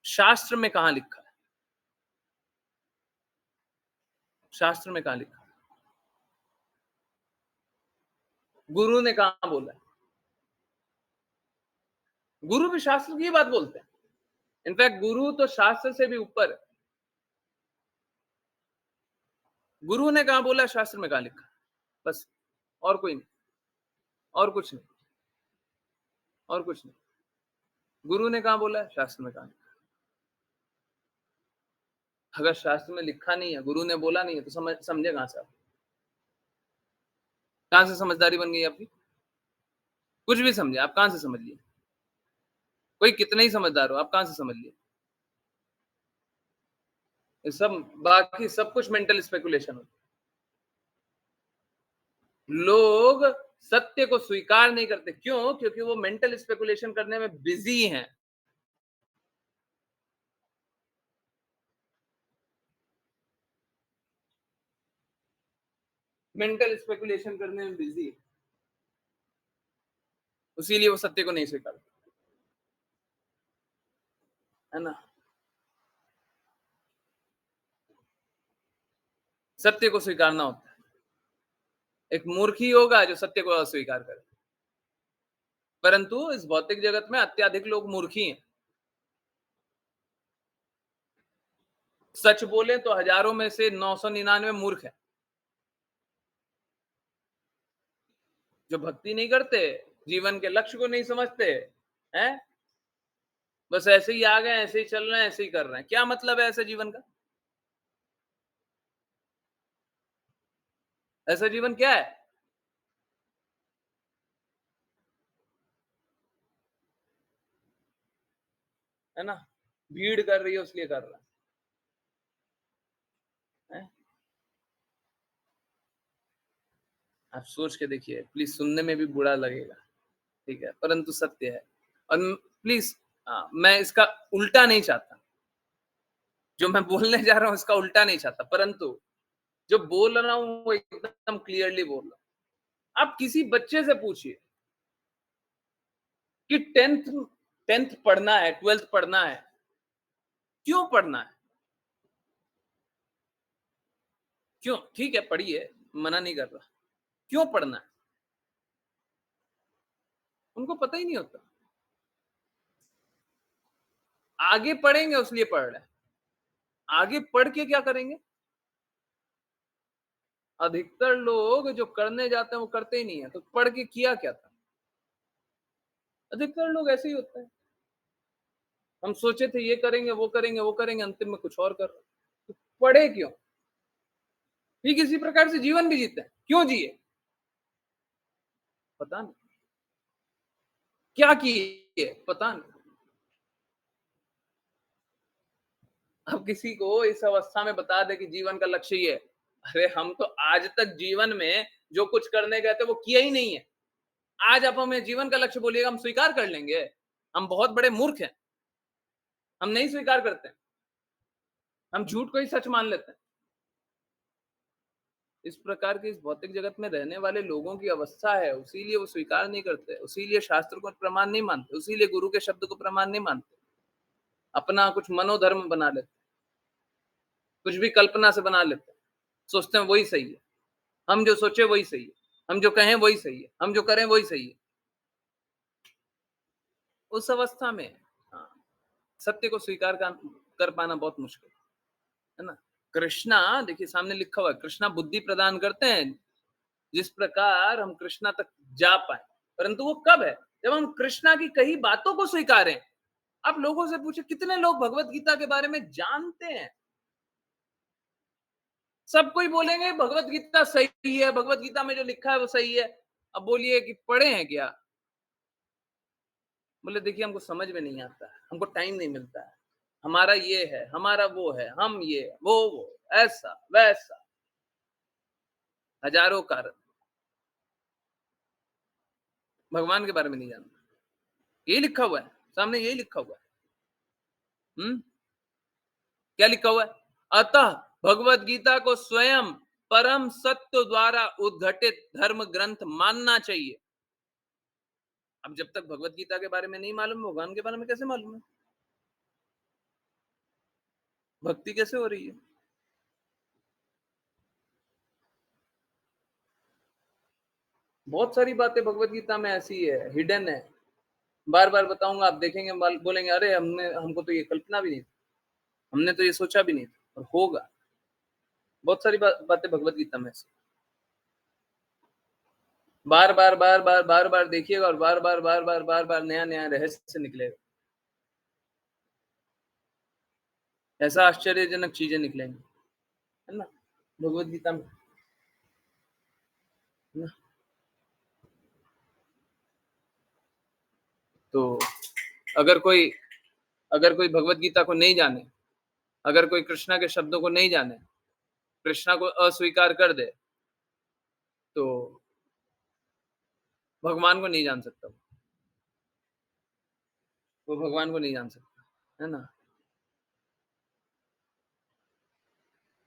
शास्त्र में कहां लिखा है? शास्त्र में कहां लिखा है? गुरु ने कहां बोला है? गुरु भी शास्त्र की ही बात बोलते हैं। इनफैक्ट गुरु तो शास्त्र से भी ऊपर है। गुरु ने कहां बोला, शास्त्र में कहां लिखा है? बस, और कोई नहीं, और कुछ नहीं, और कुछ नहीं। गुरु ने कहां बोला है, शास्त्र में कहां लिखा है? अगर शास्त्र में लिखा नहीं है, गुरु ने बोला नहीं है, तो समझे कहां से आप? कहां से समझदारी बन गई आपकी? कुछ भी समझे आप, कहां से समझ लिए? कोई कितना ही समझदार हो, आप कहां से समझ लिए? ये सब बाकी सब कुछ मेंटल स्पेकुलेशन होता है। लोग सत्य को स्वीकार नहीं करते, क्यों? क्योंकि वो मेंटल स्पेकुलेशन करने में बिजी हैं। मेंटल स्पेकुलेशन करने में बिजी है, इसीलिए वो सत्य को नहीं स्वीकार, है ना। सत्य को स्वीकारना होता है। एक मूर्ख ही होगा जो सत्य को अस्वीकार करे, परंतु इस भौतिक जगत में अत्यधिक लोग मूर्ख ही हैं। सच बोले तो हजारों में से 999 मूर्ख हैं, जो भक्ति नहीं करते, जीवन के लक्ष्य को नहीं समझते हैं, बस ऐसे ही आ गए, ऐसे ही चल रहे हैं, ऐसे ही कर रहे हैं। क्या मतलब है ऐसे जीवन का? ऐसा जीवन क्या है ना। भीड़ कर रही है इसलिए कर रहा है। आप सोच के देखिए, प्लीज, सुनने में भी बुरा लगेगा, ठीक है, परंतु सत्य है। और प्लीज, मैं इसका उल्टा नहीं चाहता, जो मैं बोलने जा रहा हूं इसका उल्टा नहीं चाहता, परंतु जो बोल रहा हूं वो एकदम क्लियरली बोल रहा हूं। आप किसी बच्चे से पूछिए कि टेंथ पढ़ना है, 12th पढ़ना है, क्यों पढ़ना है? क्यों? ठीक है, पढ़िए, मना नहीं कर रहा, क्यों पढ़ना है? उनको पता ही नहीं होता। आगे पढ़ेंगे उसलिए पढ़ रहे हैं, आगे पढ़ के क्या करेंगे? अधिकतर लोग जो करने जाते हैं वो करते ही नहीं है, तो पढ़ के किया क्या था? अधिकतर लोग ऐसे ही होते हैं। हम सोचे थे ये करेंगे, वो करेंगे, वो करेंगे, अंतिम में कुछ और कर रहे हैं। तो पढ़े क्यों? ठीक इसी प्रकार से जीवन भी जीते हैं, क्यों जिए? पता नहीं क्या किए, पता नहीं। अब किसी को इस अवस्था में बता दे कि जीवन का लक्ष्य ये है, अरे हम तो आज तक जीवन में जो कुछ करने गए थे वो किया ही नहीं है। आज आप हमें जीवन का लक्ष्य बोलिएगा, हम स्वीकार कर लेंगे? हम बहुत बड़े मूर्ख हैं, हम नहीं स्वीकार करते हैं, हम झूठ को ही सच मान लेते हैं। इस प्रकार के इस भौतिक जगत में रहने वाले लोगों की अवस्था है, उसीलिए वो स्वीकार नहीं करते, उसीलिए शास्त्र को प्रमाण नहीं मानते, उसीलिए गुरु के शब्द को प्रमाण नहीं मानते, अपना कुछ मनोधर्म बना लेते, कुछ भी कल्पना से बना लेते, सोचते हैं वही सही है, हम जो सोचे वही सही है, हम जो कहें वही सही है, हम जो करें वही सही है। उस अवस्था में सत्य को स्वीकार कर पाना बहुत मुश्किल है ना। कृष्णा, देखिए सामने लिखा हुआ है, कृष्णा बुद्धि प्रदान करते हैं जिस प्रकार हम कृष्णा तक जा पाए, परंतु वो कब है? जब हम कृष्णा की कही बातों को स्वीकारें, आप लोगों से पूछे कितने लोग भगवत गीता के बारे में जानते हैं? सब कोई बोलेंगे भगवत गीता सही है, भगवत गीता में जो लिखा है वो सही है। अब बोलिए कि पढ़े हैं क्या? बोले देखिए हमको समझ में नहीं आता है, हमको टाइम नहीं मिलता है, हमारा ये है, हमारा वो है, हम ये वो ऐसा वैसा, हजारों कारण। भगवान के बारे में नहीं जानता। यही लिखा हुआ है, सामने यही लिखा हुआ है। क्या लिखा हुआ है? अतः भगवत गीता को स्वयं परम सत्य द्वारा उद्घटित धर्म ग्रंथ मानना चाहिए। अब जब तक भगवत गीता के बारे में नहीं मालूम, भगवान के बारे में कैसे मालूम है? भक्ति कैसे हो रही है? बहुत सारी बातें भगवत गीता में ऐसी है, हिडन है। बार बार बताऊंगा, आप देखेंगे, बोलेंगे अरे हमको तो ये कल्पना भी नहीं थी, हमने तो ये सोचा भी नहीं था, और होगा। बहुत सारी बातें भगवत गीता में ऐसी। बार बार बार बार बार बार देखिएगा और बार बार बार बार बार बार नया नया रहस्य निकलेगा। ऐसा आश्चर्यजनक चीजें निकलेंगी, है ना, भगवत गीता में, है ना। तो अगर कोई भगवत गीता को नहीं जाने, अगर कोई कृष्णा के शब्दों को नहीं जाने, कृष्णा को अस्वीकार कर दे, तो भगवान को नहीं जान सकता। वो भगवान को नहीं जान सकता, है ना,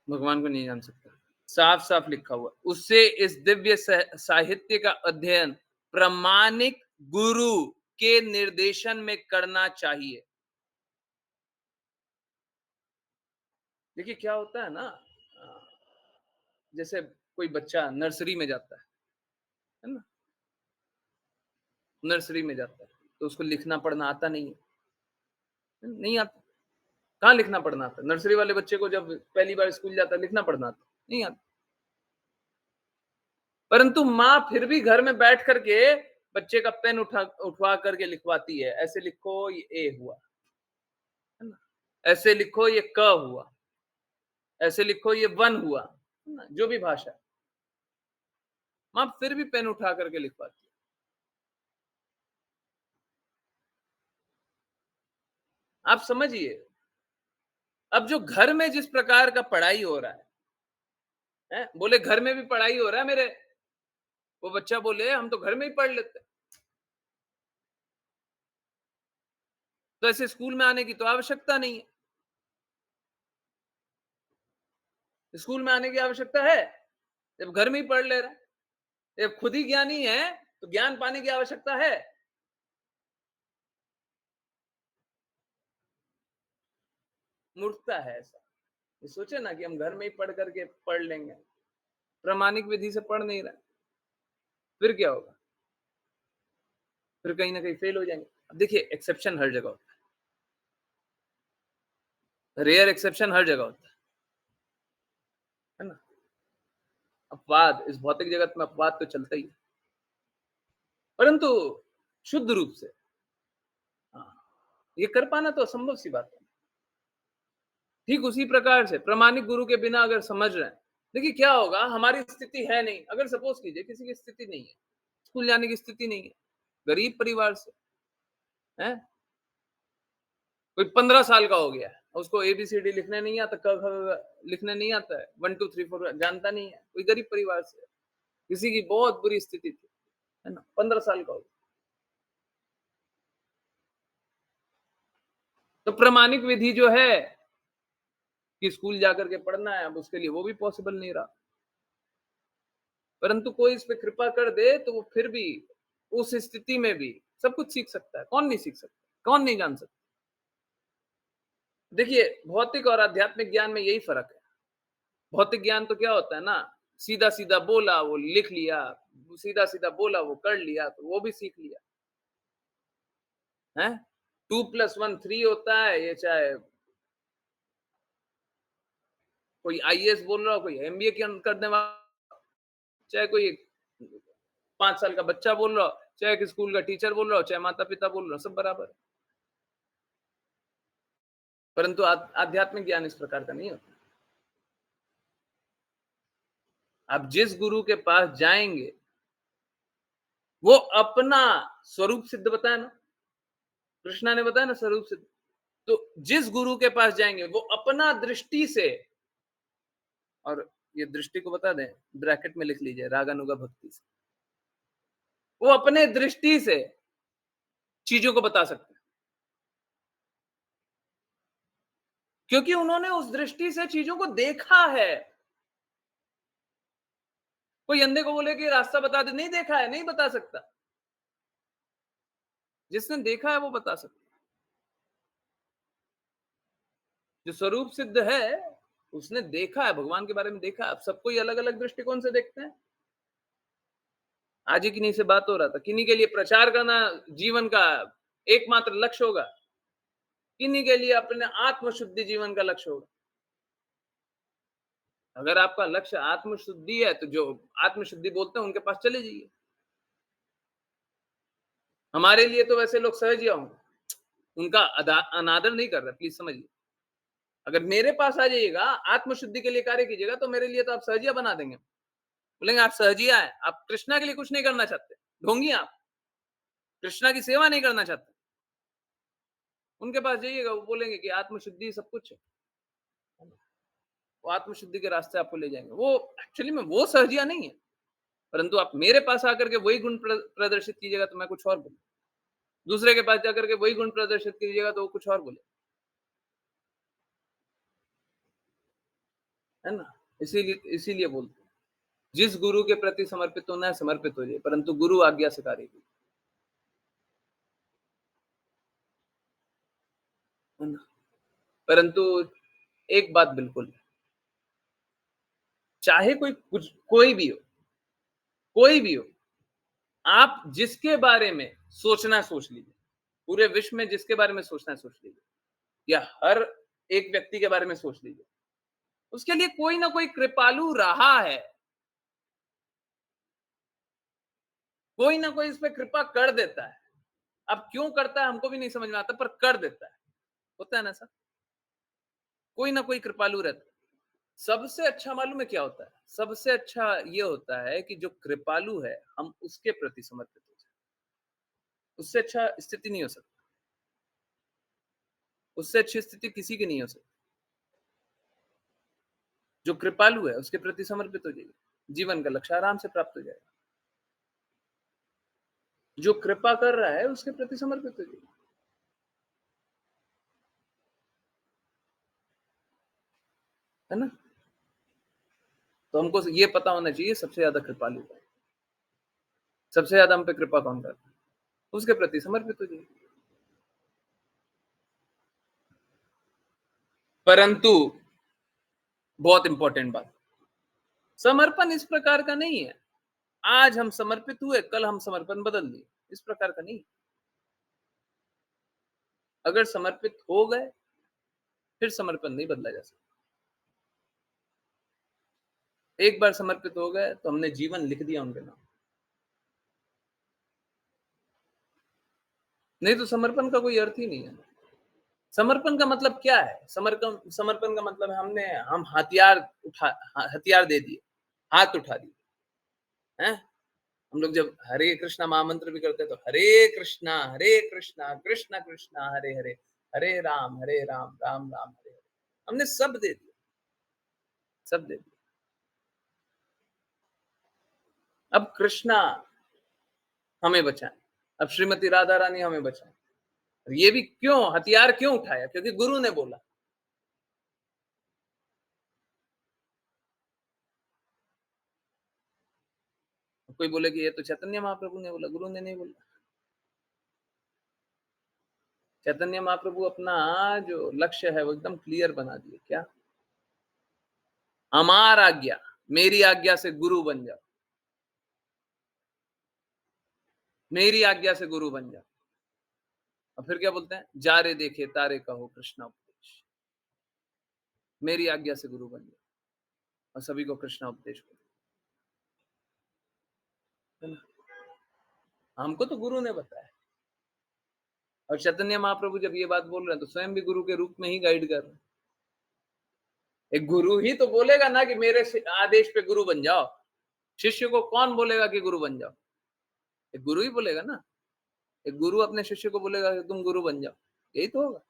भगवान को नहीं जान सकता। साफ साफ लिखा हुआ, उससे इस दिव्य साहित्य का अध्ययन प्रामाणिक गुरु के निर्देशन में करना चाहिए। देखिए क्या होता है ना, जैसे कोई बच्चा नर्सरी में जाता है ना, नर्सरी में जाता है तो उसको लिखना पढ़ना आता नहीं है, नहीं आता। कहाँ लिखना पढ़ना आता? नर्सरी वाले बच्चे को जब पहली बार स्कूल जाता है लिखना पढ़ना आता नहीं आता। परंतु माँ फिर भी घर में बैठ करके बच्चे का पेन उठवा करके लिखवाती है, ऐसे लिखो ये ए हुआ, है ना, ऐसे लिखो ये क हुआ, ऐसे लिखो ये वन हुआ, है ना, जो भी भाषा। माँ फिर भी पेन उठा करके लिखवाती है। आप समझिए, अब जो घर में जिस प्रकार का पढ़ाई हो रहा है, बोले घर में भी पढ़ाई हो रहा है मेरे, वो बच्चा बोले हम तो घर में ही पढ़ लेते, तो ऐसे स्कूल में आने की तो आवश्यकता नहीं है। स्कूल में आने की आवश्यकता है जब घर में ही पढ़ ले रहा है। जब खुद ही ज्ञानी है तो ज्ञान पाने की आवश्यकता है। मूर्खता है ऐसा। ये सोचे ना कि हम घर में ही पढ़ करके पढ़ लेंगे, प्रामाणिक विधि से पढ़ नहीं रहा, फिर क्या होगा? फिर कहीं ना कहीं फेल हो जाएंगे। अब देखिए एक्सेप्शन हर जगह होता है, रेयर एक्सेप्शन हर जगह होता है ना। अपवाद, इस भौतिक जगत में अपवाद तो चलता ही है, परंतु शुद्ध रूप से ये कर पाना तो असंभव सी बात है। ठीक उसी प्रकार से प्रामाणिक गुरु के बिना अगर समझ रहे हैं, देखिए क्या होगा, हमारी स्थिति है नहीं, अगर सपोज कीजिए किसी की स्थिति नहीं है, स्कूल जाने की स्थिति नहीं है, गरीब परिवार से है, कोई 15 साल का हो गया है, उसको ABCD लिखने नहीं आता, क ख लिखने नहीं आता है, 1 2 3 4 जानता नहीं है, कोई गरीब परिवार से, किसी की बहुत बुरी स्थिति थी, है ना, 15 साल का हो गया, तो प्रामाणिक विधि जो है कि स्कूल जाकर के पढ़ना है, अब उसके लिए वो भी पॉसिबल नहीं रहा। परंतु कोई इस पे कृपा कर दे तो वो फिर भी उस स्थिति में भी सब कुछ सीख सकता है। कौन नहीं सीख सकता? कौन नहीं जान सकता? देखिए भौतिक और आध्यात्मिक ज्ञान में यही फर्क है। भौतिक ज्ञान तो क्या होता है ना, सीधा सीधा बोला वो लिख लिया, सीधा सीधा बोला वो कर लिया, तो वो भी सीख लिया है। 2+1 3 होता है, ये चाहे कोई IAS बोल रहा हो, कोई MBA करने वाला, चाहे कोई 5 साल का बच्चा बोल रहा हो, चाहे स्कूल का टीचर बोल रहा हो, चाहे माता पिता बोल रहा हो, सब बराबर है। परंतु आध्यात्मिक ज्ञान इस प्रकार का नहीं होता। आप जिस गुरु के पास जाएंगे वो अपना स्वरूप सिद्ध बताया ना, कृष्णा ने बताया ना स्वरूप सिद्ध। तो जिस गुरु के पास जाएंगे वो अपना दृष्टि से, और ये दृष्टि को बता दें, ब्रैकेट में लिख लीजिए, रागानुगा भक्ति से, वो अपने दृष्टि से चीजों को बता सकते हैं, क्योंकि उन्होंने उस दृष्टि से चीजों को देखा है। कोई अंधे को बोले कि रास्ता बता दे, नहीं देखा है, नहीं बता सकता। जिसने देखा है वो बता सकता। जो स्वरूप सिद्ध है उसने देखा है, भगवान के बारे में देखा है। अब सबको अलग अलग दृष्टिकोण से देखते हैं। आज ही किन्हीं से बात हो रहा था, किन्हीं के लिए प्रचार करना जीवन का एकमात्र लक्ष्य होगा, किन्हीं के लिए अपने आत्मशुद्धि जीवन का लक्ष्य होगा। अगर आपका लक्ष्य आत्मशुद्धि है तो जो आत्मशुद्धि बोलते हैं उनके पास चले जाइए। हमारे लिए तो वैसे लोग सहजिया होंगे, उनका अनादर नहीं कर रहे, प्लीज समझिए। अगर मेरे पास आ जाइएगा, आत्मशुद्धि के लिए कार्य कीजिएगा, तो मेरे लिए तो आप सहजिया बना देंगे। बोलेंगे आप सहजिया है, आप कृष्णा के लिए कुछ नहीं करना चाहते, ढोंगी आप, कृष्णा की सेवा नहीं करना चाहते। उनके पास जाइएगा, वो बोलेंगे कि आत्मशुद्धि सब कुछ है, वो आत्मशुद्धि के रास्ते आपको ले जाएंगे। वो एक्चुअली में वो सहजिया नहीं है, परंतु आप मेरे पास आकर के वही गुण प्रदर्शित कीजिएगा तो मैं कुछ और बोलूं, दूसरे के पास जाकर के वही गुण प्रदर्शित कीजिएगा तो वो कुछ और बोले, है ना। इसीलिए बोलते हैं जिस गुरु के प्रति समर्पित होना है समर्पित हो जाए, परंतु गुरु आज्ञा से कार्य कीजिए, है ना। परंतु एक बात बिल्कुल, चाहे कोई भी हो, कोई भी हो, आप जिसके बारे में सोचना है सोच लीजिए, पूरे विश्व में जिसके बारे में सोचना है सोच लीजिए, या हर एक व्यक्ति के बारे में सोच लीजिए, उसके लिए कोई ना कोई कृपालु रहा है, कोई ना कोई इस पे कृपा कर देता है। अब क्यों करता है हमको भी नहीं समझ में आता, पर कर देता है, होता है ना सर, कोई ना कोई कृपालु रहता है। सबसे अच्छा मालूम है क्या होता है? सबसे अच्छा ये होता है कि जो कृपालु है हम उसके प्रति समर्पित हो जाए, उससे अच्छा स्थिति नहीं हो सकती, उससे अच्छी स्थिति किसी की नहीं हो सकती। जो कृपालु है उसके प्रति समर्पित हो जाइए, जीवन का लक्ष्य आराम से प्राप्त हो जाएगा। जो कृपा कर रहा है उसके प्रति समर्पित हो जाइए, है ना। तो हमको ये पता होना चाहिए सबसे ज्यादा कृपालु है, सबसे ज्यादा हम पे कृपा कौन करता है, उसके प्रति समर्पित हो जाइए। परंतु बहुत इंपॉर्टेंट बात, समर्पण इस प्रकार का नहीं है आज हम समर्पित हुए कल हम समर्पण बदल दिए, इस प्रकार का नहीं। अगर समर्पित हो गए फिर समर्पण नहीं बदला जा सकता। एक बार समर्पित हो गए तो हमने जीवन लिख दिया उनके नाम, नहीं तो समर्पण का कोई अर्थ ही नहीं है। समर्पण का मतलब क्या है? समर्पण का मतलब है हम हथियार दे दिए, हाथ उठा दिए, हैं। हम लोग जब हरे कृष्णा महामंत्र भी करते हैं तो हरे कृष्णा कृष्णा कृष्णा हरे हरे, हरे राम राम राम हरे हरे, हमने सब दे दिया, सब दे दिया। अब कृष्णा हमें बचाएं, अब श्रीमती राधा रानी हमें बचाएं। ये भी क्यों हथियार क्यों उठाया? क्योंकि गुरु ने बोला। कोई बोले कि ये तो चैतन्य महाप्रभु ने बोला, गुरु ने नहीं बोला। चैतन्य महाप्रभु अपना जो लक्ष्य है वो एकदम क्लियर बना दिए, क्या? हमार आज्ञा, मेरी आज्ञा से गुरु बन जाओ, मेरी आज्ञा से गुरु बन जाओ। और फिर क्या बोलते हैं? जा रे देखे तारे कहो कृष्णा उपदेश, मेरी आज्ञा से गुरु बन जाओ और सभी को कृष्णा उपदेश करो, है ना। हमको तो गुरु ने बताया, और चैतन्य महाप्रभु जब ये बात बोल रहे हैं तो स्वयं भी गुरु के रूप में ही गाइड कर रहे हैं। एक गुरु ही तो बोलेगा ना कि मेरे आदेश पे गुरु बन जाओ। शिष्य को कौन बोलेगा कि गुरु बन जाओ? एक गुरु ही बोलेगा ना। एक गुरु अपने शिष्य को बोलेगा कि तुम गुरु बन जाओ, यही तो होगा।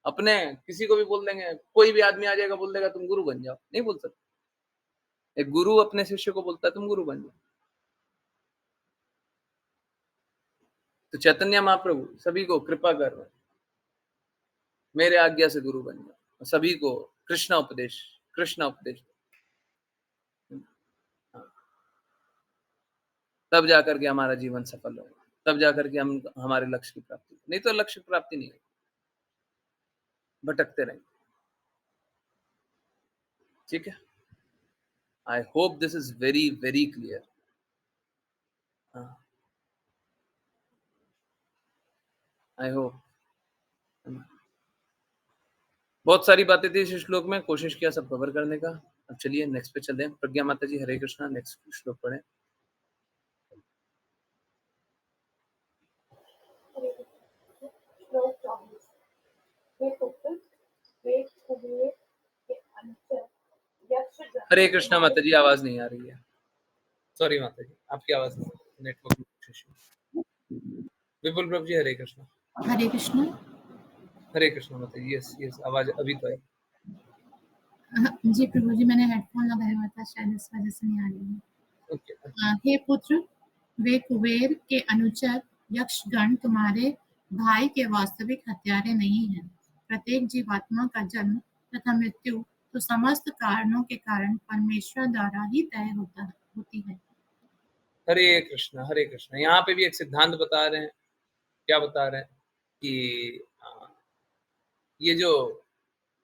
अपने किसी को भी बोल देंगे, कोई भी आदमी आ जाएगा बोल देगा तुम गुरु बन जाओ, नहीं बोल सकते। एक गुरु अपने शिष्य को बोलता है तुम गुरु बन जाओ। तो चैतन्य महाप्रभु सभी को कृपा कर रहे हैं, मेरे आज्ञा से गुरु बन जाओ, सभी को कृष्णा उपदेश तब जाकर के हमारा जीवन सफल होगा, तब जाकर के हम हमारे लक्ष्य की प्राप्ति, नहीं तो लक्ष्य की प्राप्ति नहीं होगी, भटकते रहेंगे। ठीक है, I hope this is very very clear. I hope बहुत सारी बातें थी इस श्लोक में, कोशिश किया सब कवर करने का। अब चलिए नेक्स्ट पे चलते हैं। प्रज्ञा माता जी हरे कृष्णा, नेक्स्ट श्लोक पढ़े। श्लोक 24। वे पुत्र, वे कुबेर के अनुचर, यक्षगण हरे कृष्णा माता जी, आवाज नहीं आ रही है, सॉरी माता जी, आपकी आवाज नहीं, नेटवर्क इशू। विपुल प्रभु जी हरे कृष्णा। हरे कृष्ण। हरे कृष्णा माता जी, यस यस, आवाज अभी तो आई। जी प्रभु जी, मैंने हेडफोन लगाया हुआ था, शायद इस वजह से नहीं आ रही है। ओके। हे पुत्र, वे कुबेर के अनुचर यक्षगण तुम्हारे भाई के वास्तविक हत्यारे नहीं हैं। प्रत्येक जीवात्मा का जन्म तथा मृत्यु तो समस्त कारणों के कारण परमेश्वर द्वारा ही तय होती है। हरे कृष्णा। यहाँ पे भी एक सिद्धांत बता रहे हैं। क्या बता रहे हैं कि ये जो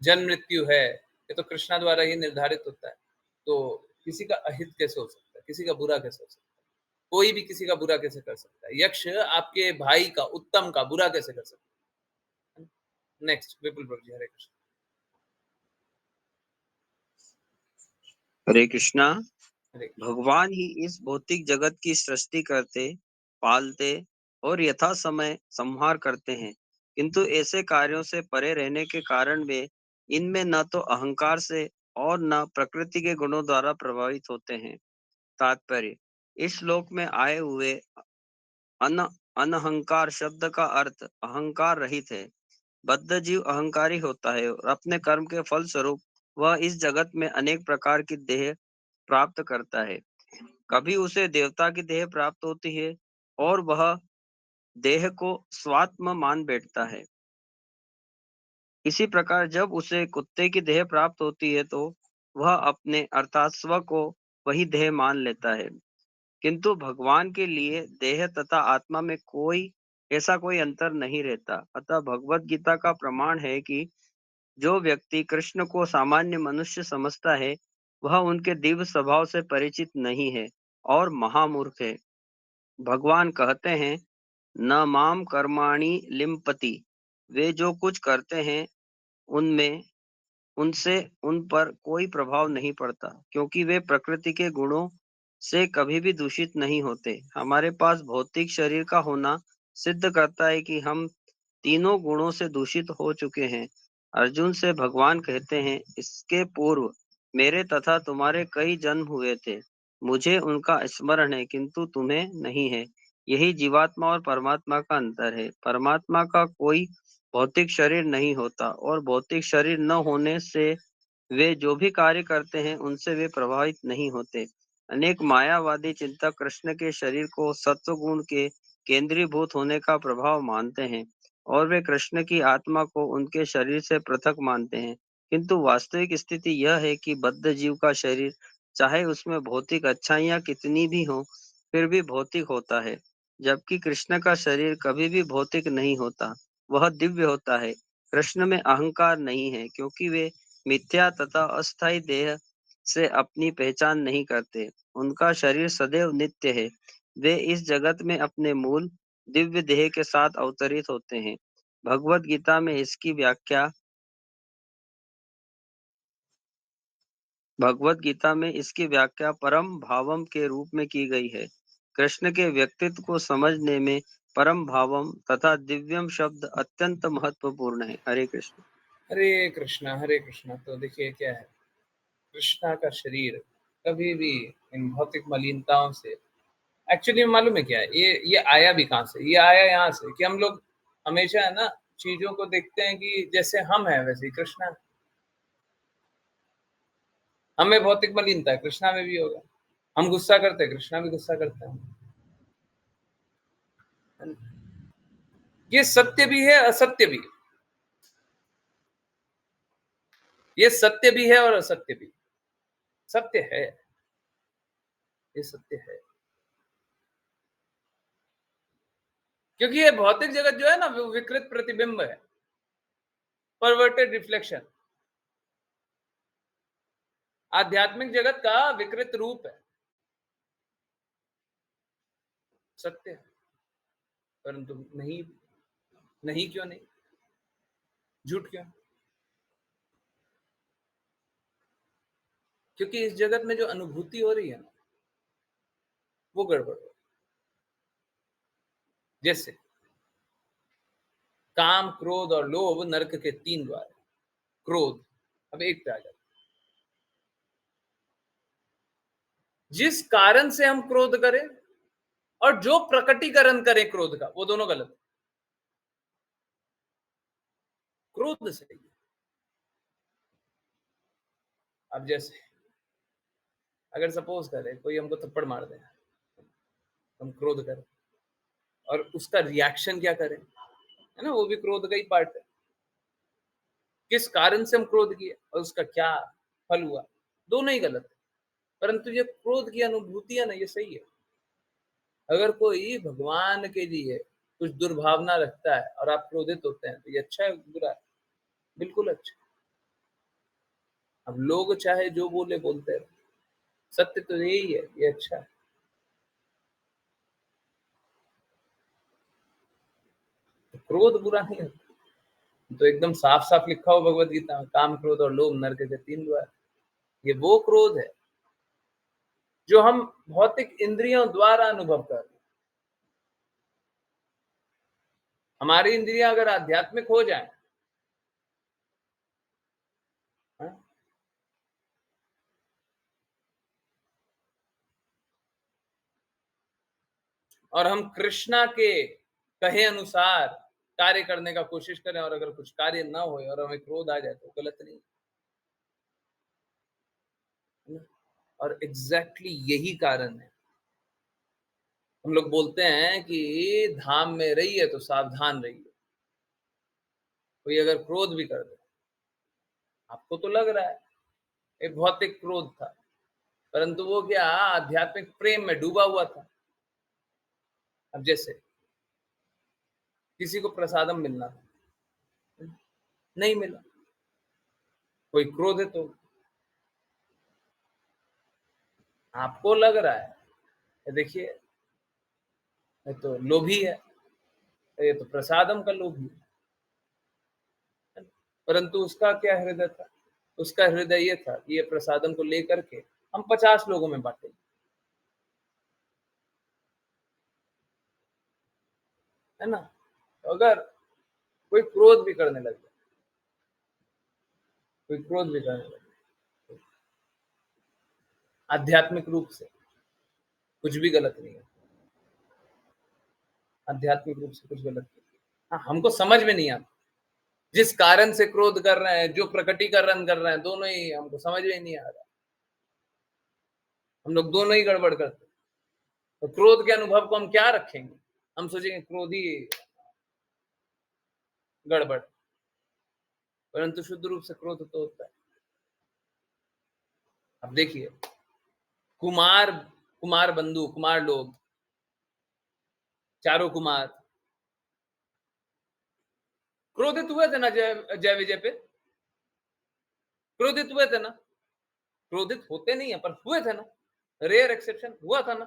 जन्म मृत्यु है ये तो कृष्णा द्वारा ही निर्धारित होता है, तो किसी का अहित कैसे हो सकता है, किसी का बुरा कैसे हो सकता है, कोई भी किसी का बुरा कैसे कर सकता है? यक्ष आपके भाई का, उत्तम का बुरा कैसे कर सकता है? नेक्स्ट विपुल प्रभु जी हरे कृष्ण। हरे कृष्णा। हरे कृष्ण। भगवान ही इस भौतिक जगत की सृष्टि करते, पालते और यथा समय संहार करते हैं, किंतु ऐसे कार्यों से परे रहने के कारण वे इनमें न तो अहंकार से और न प्रकृति के गुणों द्वारा प्रभावित होते हैं। तात्पर्य, इस श्लोक में आए हुए अनहंकार शब्द का अर्थ अहंकार रहित है। बद्ध जीव अहंकारी होता है और अपने कर्म के फल स्वरूप वह इस जगत में अनेक प्रकार की देह प्राप्त करता है। कभी उसे देवता की देह प्राप्त होती है और वह देह को स्वात्म मान बैठता है। इसी प्रकार जब उसे कुत्ते की देह प्राप्त होती है तो वह अपने अर्थात स्व को वही देह मान लेता है। किंतु भगवान के लिए देह तथा आत्मा में ऐसा कोई अंतर नहीं रहता। अतः भगवत गीता का प्रमाण है कि जो व्यक्ति कृष्ण को सामान्य मनुष्य समझता है वह उनके दिव्य स्वभाव से परिचित नहीं है और महामूर्ख है। भगवान कहते हैं, न माम कर्माणि लिम्पति, वे जो कुछ करते हैं उनमें उनसे उन पर कोई प्रभाव नहीं पड़ता, क्योंकि वे प्रकृति के गुणों से कभी भी दूषित नहीं होते। हमारे पास भौतिक शरीर का होना सिद्ध करता है कि हम तीनों गुणों से दूषित हो चुके हैं। अर्जुन से भगवान कहते हैं, इसके पूर्व मेरे तथा तुम्हारे कई जन्म हुए थे, मुझे उनका स्मरण है किंतु तुम्हें नहीं है। यही जीवात्मा और परमात्मा का अंतर है। परमात्मा का कोई भौतिक शरीर नहीं होता और भौतिक शरीर न होने से वे जो भी कार्य करते हैं उनसे वे प्रभावित नहीं होते। अनेक मायावादी चिंतक कृष्ण के शरीर को सत्व गुण के केंद्रीभूत होने का प्रभाव मानते हैं और वे कृष्ण की आत्मा को उनके शरीर से पृथक मानते हैं, किंतु वास्तविक स्थिति यह है कि बद्ध जीव का शरीर चाहे उसमें भौतिक अच्छाइयाँ कितनी भी हों फिर भी भौतिक होता है, जबकि कृष्ण का शरीर कभी भी भौतिक नहीं होता, वह दिव्य होता है। कृष्ण में अहंकार नहीं है क्योंकि वे मिथ्या तथा अस्थायी देह से अपनी पहचान नहीं करते। उनका शरीर सदैव नित्य है। वे इस जगत में अपने मूल दिव्य देह के साथ अवतरित होते हैं। भगवत गीता में इसकी व्याख्या परम भावम के रूप में की गई है। कृष्ण के व्यक्तित्व को समझने में परम भावम तथा दिव्यम शब्द अत्यंत महत्वपूर्ण है। हरे कृष्ण। हरे कृष्णा हरे कृष्णा। तो देखिए क्या है, कृष्णा का शरीर कभी भी इन भौतिक मलिनताओं से, एक्चुअली मालूम है क्या है, ये आया भी कहाँ से, ये आया यहाँ से कि हम लोग हमेशा है ना चीजों को देखते हैं कि जैसे हम हैं वैसे ही कृष्णा है। हमें भौतिक मलिनता है, कृष्णा में भी होगा। हम गुस्सा करते हैं, कृष्णा भी गुस्सा करते हैं। ये सत्य भी है, असत्य भी है। ये सत्य भी है और असत्य भी। सत्य है, ये सत्य है, क्योंकि ये भौतिक जगत जो है ना वो विकृत प्रतिबिंब है, परवर्टेड रिफ्लेक्शन। आध्यात्मिक जगत का विकृत रूप है, सत्य है। परंतु नहीं, नहीं क्यों नहीं, झूठ क्यों? क्योंकि इस जगत में जो अनुभूति हो रही है ना वो गड़बड़ है। जैसे काम, क्रोध और लोभ नरक के 3 द्वार है। क्रोध, अब एक पे आ जाए, जिस कारण से हम क्रोध करें और जो प्रकटीकरण करें क्रोध का, वो दोनों गलत है। क्रोध सही है। अब जैसे अगर सपोज करें कोई हमको थप्पड़ मार दे, हम क्रोध करें और उसका रिएक्शन क्या करें, है ना, वो भी क्रोध का ही पार्ट है। किस कारण से हम क्रोध किए और उसका क्या फल हुआ, दोनों ही गलत है। परंतु ये क्रोध की अनुभूति है ना, ये सही है। अगर कोई भगवान के लिए कुछ दुर्भावना रखता है और आप क्रोधित होते हैं तो ये अच्छा है बुरा है? बिल्कुल अच्छा। अब लोग चाहे जो बोले बोलते रहे, सत्य तो यही है, ये अच्छा है। तो क्रोध बुरा नहीं होता। तो एकदम साफ साफ लिखा हो भगवत गीता में, काम, क्रोध और लोभ नरक के 3 द्वार। ये वो क्रोध है जो हम भौतिक इंद्रियों द्वारा अनुभव कर रहे हैं। हमारी इंद्रियां अगर आध्यात्मिक हो जाएं, हाँ, और हम कृष्णा के कहे अनुसार कार्य करने का कोशिश करें और अगर कुछ कार्य ना हो और हमें क्रोध आ जाए तो गलत नहीं है ना? और एग्जैक्टली यही कारण है, हम लोग बोलते हैं कि धाम में रहिए तो सावधान रहिए। कोई अगर क्रोध भी कर दे, आपको तो लग रहा है एक भौतिक क्रोध था, परंतु वो क्या आध्यात्मिक प्रेम में डूबा हुआ था। अब जैसे किसी को प्रसादम मिलना था, नहीं मिला, कोई क्रोधित हो, आपको लग रहा है देखिए ये तो लोभी है, ये तो प्रसादम का लोभी है, परंतु उसका क्या हृदय था? उसका हृदय ये था कि ये प्रसादम को लेकर के हम 50 लोगों में बांटेंगे, है ना? तो अगर कोई क्रोध भी करने लगे, कोई क्रोध भी करने लगे आध्यात्मिक रूप से, कुछ भी गलत नहीं है। आध्यात्मिक रूप से कुछ गलत नहीं है। हाँ, हमको समझ में नहीं आता जिस कारण से क्रोध कर रहे हैं, जो प्रकटीकरण कर रहे हैं, दोनों ही हमको समझ में नहीं आ रहा। हम लोग दोनों ही गड़बड़ करते हैं। तो क्रोध के अनुभव को हम क्या रखेंगे? हम सोचेंगे क्रोध ही गड़बड़, परंतु शुद्ध रूप से क्रोध तो होता है। अब देखिए कुमार, कुमार बंधु, कुमार लोग, चारों कुमार क्रोधित हुए थे ना जय विजय पे, क्रोधित हुए थे ना? क्रोधित होते नहीं है पर हुए थे ना, रेयर एक्सेप्शन हुआ था ना।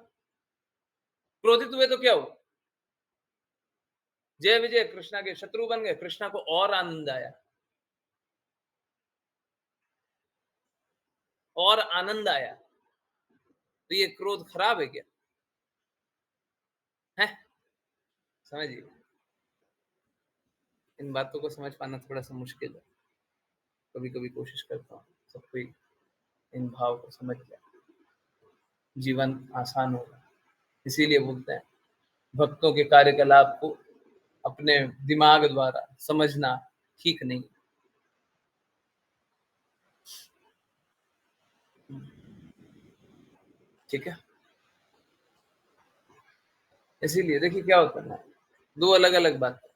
क्रोधित हुए तो क्या हुआ? जय विजय कृष्णा के शत्रु बन गए, कृष्णा को और आनंद आया, और आनंद आया। तो ये क्रोध खराब है क्या? है समझिए, इन बातों को समझ पाना थोड़ा-सा मुश्किल है। कभी-कभी कोशिश करता हूँ सब कोई इन भाव को समझ जाए, जीवन आसान होगा। इसीलिए बोलते हैं भक्तों के कार्यकलाप को अपने दिमाग द्वारा समझना ठीक नहीं। ठीक है? इसीलिए देखिए क्या होता है ना, 2 अलग-अलग बातें।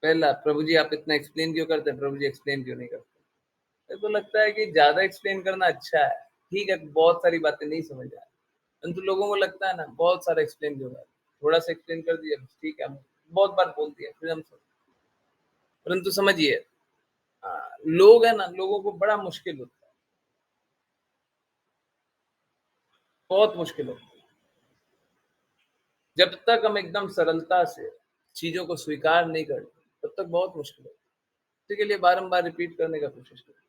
पहला, प्रभु जी आप इतना एक्सप्लेन क्यों करते हैं? प्रभु जी एक्सप्लेन क्यों नहीं करते? मेरे को लगता है कि ज़्यादा एक्सप्लेन करना अच्छा है। ठीक है, बहुत सारी बातें नहीं समझ आ रही, परंतु लोगों को लगता है ना बहुत सारा एक्सप्लेन क्यों कर रहे हैं? थोड़ा-सा एक्सप्लेन कर दिया, ठीक है, हम बहुत बार बोल दिया, फिर हम परंतु समझिए लोग है ना, लोगों को बड़ा मुश्किल होता है, बहुत मुश्किल होता है। जब तक हम एकदम सरलता से चीज़ों को स्वीकार नहीं करते, तब तक बहुत मुश्किल होता है। इसी के लिए बारंबार रिपीट करने का कोशिश करें,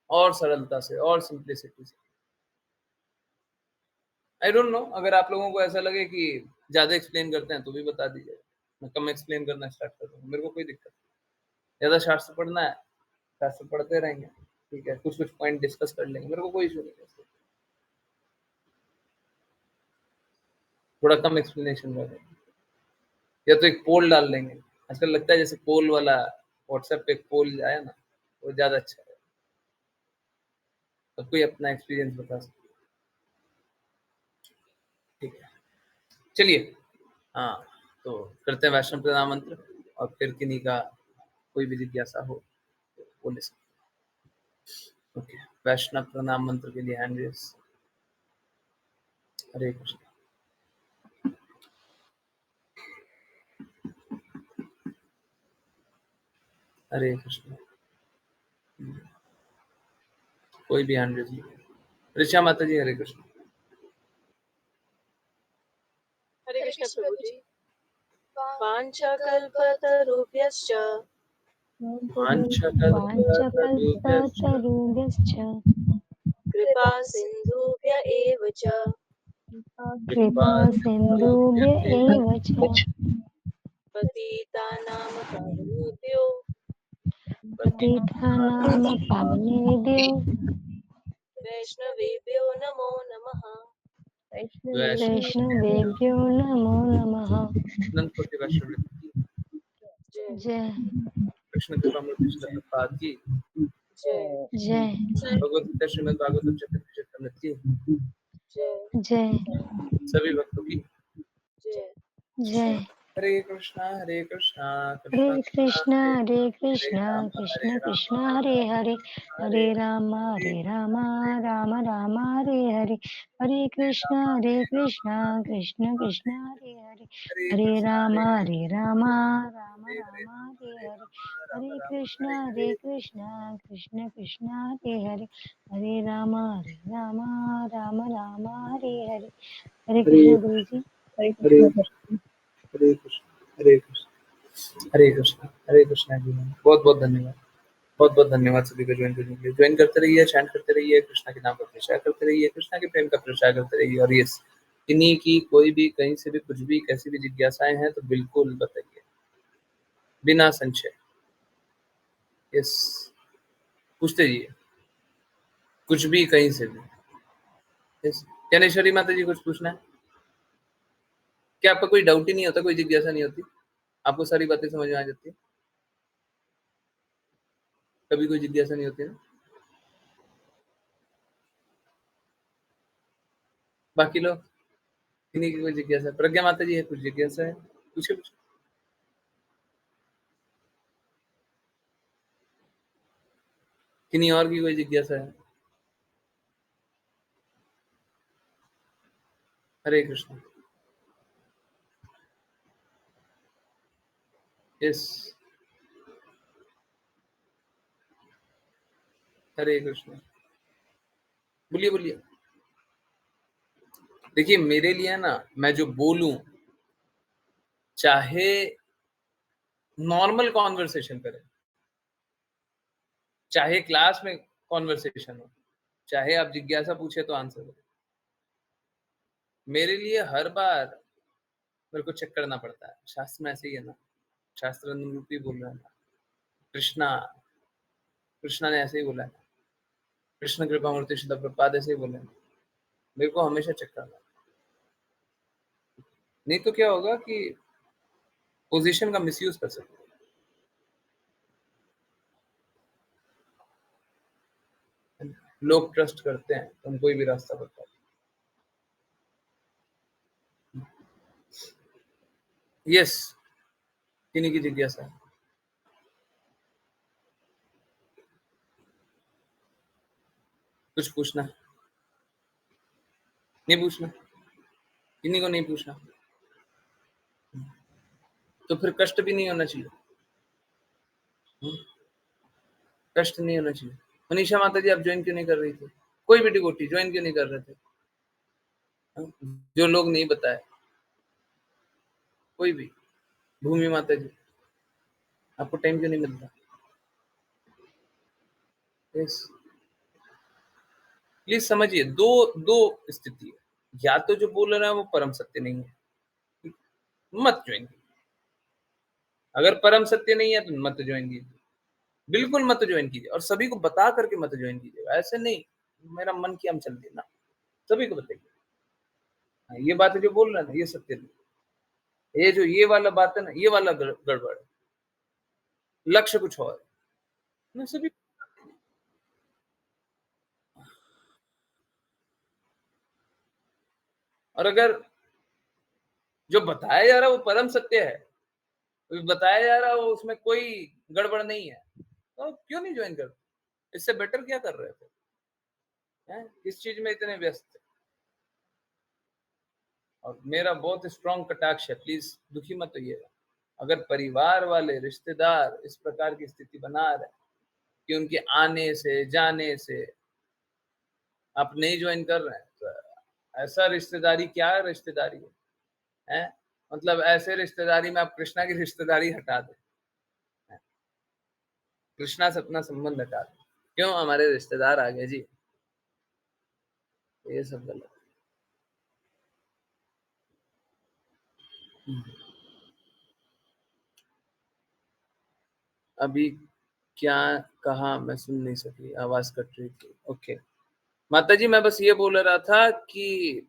और सरलता से और सिंप्लिसिटी से। आई डोंट नो, अगर आप लोगों को ऐसा लगे कि ज़्यादा एक्सप्लेन करते हैं तो भी बता दीजिए, मैं कम एक्सप्लेन करना स्टार्ट कर दूँगा, मेरे को कोई दिक्कत नहीं। ज़्यादा शास्त्र पढ़ना है, शास्त्र पढ़ते रहेंगे, ठीक है, कुछ-कुछ पॉइंट डिस्कस कर लेंगे, मेरे को कोई इश्यू नहीं है। थोड़ा कम एक्सप्लेनेशन कर देंगे, या तो एक पोल डाल देंगे। आजकल लगता है जैसे पोल वाला व्हाट्सएप पे एक पोल आया ना, वो ज़्यादा अच्छा है। सब कोई अपना एक्सपीरियंस बता सकता है, ठीक है। चलिए, हाँ, तो करते हैं वैष्णव प्रणाम मंत्र, और फिर किन्हीं का कोई भी जिज्ञासा हो तो बोले सकते। ओके, वैष्णव प्रणाम मंत्र के लिए हैंड रेज। हरे कृष्ण। हरे कृष्ण। कोई भी हैंड रेज नहीं। ऋषा माता जी, हरे कृष्ण। हरे कृष्ण प्रभु जी। वाञ्छाकल्पतरुभ्यश्च वाञ्छकल्पतरुभ्यश्च कृपा सिन्धुभ्य एव च कृपा सिन्धुभ्य एव च पतितानां पावनेभ्यो पतितानां पावनेभ्यो वैष्णवेभ्यो नमो नमः। वैष्णवेभ्यो नमो नमः। अनंत कोटि वैष्णव की जय जय कृष्ण कृपा मूर्ति श्रील प्रभुपाद की जय जय भगवत गीता श्रीमद् भागवतम चतुर्थ की जय जय सभी भक्तों की जय जय। हरे कृष्णा कृष्णा हरे कृष्णा कृष्णा हरे कृष्ण हरे कृष्ण राम कृष्ण हरे हरे हरे हरे राम राम राम हरे हरे हरे कृष्ण कृष्ण कृष्ण हरे हरे हरे राम राम राम हरे हरे हरे हरे राम हरे राम कृष्ण हरे कृष्ण कृष्ण हरे हरे हरे राम राम हरे हरे हरे कृष्ण गुरु जी। हरे हरे कृष्ण हरे कृष्ण हरे कृष्ण हरे कृष्ण जी। बहुत बहुत धन्यवाद, बहुत बहुत धन्यवाद सभी को ज्वाइन करने के लिए। ज्वाइन करते रहिए, चैंट करते रहिए, कृष्णा के नाम का प्रचार करते रहिए, कृष्णा के प्रेम का प्रचार करते रहिए। और यस, इन्हीं की कोई भी कहीं से भी कुछ भी कैसी भी जिज्ञासाएं हैं तो बिल्कुल बताइए, बिना संशय। यस, पूछते रहिए, कुछ भी कहीं से भी। यस, ज्ञानेश्वरी माता जी कुछ पूछना है क्या? आपका कोई डाउट ही नहीं होता, कोई जिज्ञासा नहीं होती, आपको सारी बातें समझ में आ जाती है, कभी कोई जिज्ञासा नहीं होती ना? बाकी लोग, किन्हीं की कोई जिज्ञासा? प्रज्ञा माता जी है, कुछ जिज्ञासा है? पूछे पूछे। किन्हीं और की कोई जिज्ञासा है? हरे कृष्ण। यस, हरे कृष्ण। बोलिए बोलिए। देखिए मेरे लिए ना, मैं जो बोलूं, चाहे नॉर्मल कॉन्वर्सेशन करें, चाहे क्लास में कॉन्वर्सेशन हो, चाहे आप जिज्ञासा पूछे तो आंसर हो, मेरे लिए हर बार मेरे को चेक करना पड़ता है, शास्त्र में ऐसे ही है ना, शास्त्र अनुरूपी बोल रहा है ना, कृष्णा ने ऐसे ही बोला है, कृष्ण कृपा मूर्ति श्रील प्रभुपाद ऐसे ही बोले, मेरे को हमेशा चेक करना, नहीं तो क्या होगा कि पोजीशन का मिसयूज कर सकते हैं। लोग ट्रस्ट करते हैं तो हम कोई भी रास्ता बताते हैं। यस, किन्हीं की जिज्ञासा है, कुछ पूछना है, नहीं पूछना, किन्हीं को नहीं पूछना, तो फिर कष्ट भी नहीं होना चाहिए, कष्ट नहीं होना चाहिए। मनीषा माता जी आप ज्वाइन क्यों नहीं कर रही थी? कोई भी डिवोटी ज्वाइन क्यों नहीं कर रहे थे? जो लोग नहीं बताए, कोई भी, भूमि माता जी आपको टाइम क्यों नहीं मिलता? यस, प्लीज समझिए, दो स्थिति है, या तो जो बोल रहा है वो परम सत्य नहीं है, मत ज्वाइन कीजिए। अगर परम सत्य नहीं है तो मत ज्वाइन कीजिए, बिल्कुल मत ज्वाइन कीजिए, और सभी को बता करके मत ज्वाइन कीजिएगा। ऐसे नहीं मेरा मन की हम चल रही ना, सभी को बताइए ये बात जो बोल रहे हैं ना ये सत्य नहीं, ये जो ये वाला बात है ना ये वाला गड़बड़ है, लक्ष्य कुछ और है ना, सभी। और अगर जो बताया जा रहा है वो परम सत्य है, तो बताया जा रहा है वो उसमें कोई गड़बड़ नहीं है, तो क्यों नहीं ज्वाइन करते? इससे बेटर क्या कर रहे थे? किस चीज में इतने व्यस्त थे? और मेरा बहुत स्ट्रॉन्ग कटाक्ष है, प्लीज दुखी मत होइएगा, अगर परिवार वाले रिश्तेदार इस प्रकार की स्थिति बना रहे कि उनके आने से जाने से आप नहीं ज्वाइन कर रहे हैं, तो ऐसा रिश्तेदारी क्या रिश्तेदारी है? मतलब ऐसे रिश्तेदारी में आप कृष्णा की रिश्तेदारी हटा दें, कृष्णा से अपना संबंध हटा दें, क्यों? हमारे रिश्तेदार आ गए जी, ये सब गलत। अभी क्या कहा मैं सुन नहीं सकी, आवाज कट रही थी। ओके माता जी, मैं बस ये बोल रहा था कि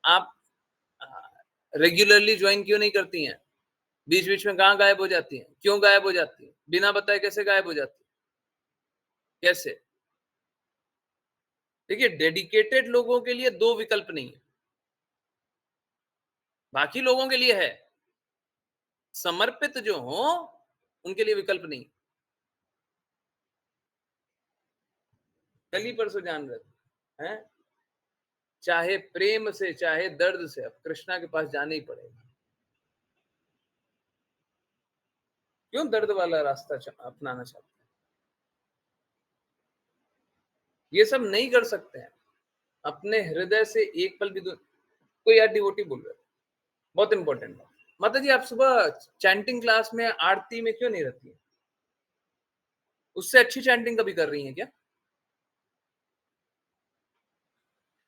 आप रेगुलरली ज्वाइन क्यों नहीं करती हैं? बीच बीच में कहाँ गायब हो जाती हैं? क्यों गायब हो जाती हैं? बिना बताए कैसे गायब हो जाती हैं? कैसे? देखिए, डेडिकेटेड लोगों के लिए दो विकल्प नहीं है, बाकी लोगों के लिए है, समर्पित जो हो उनके लिए विकल्प नहीं। कल ही परसों जान रहे थे, हैं? चाहे प्रेम से चाहे दर्द से अब कृष्णा के पास जाना ही पड़ेगा। क्यों दर्द वाला रास्ता अपनाना चाहते हैं? ये सब नहीं कर सकते हैं, अपने हृदय से एक पल भी कोई यार डिवोटी बोल रहे थे, बहुत इंपॉर्टेंट बात। माता जी आप सुबह चैंटिंग क्लास में आरती में क्यों नहीं रहती है? उससे अच्छी चैंटिंग कभी कर रही हैं क्या?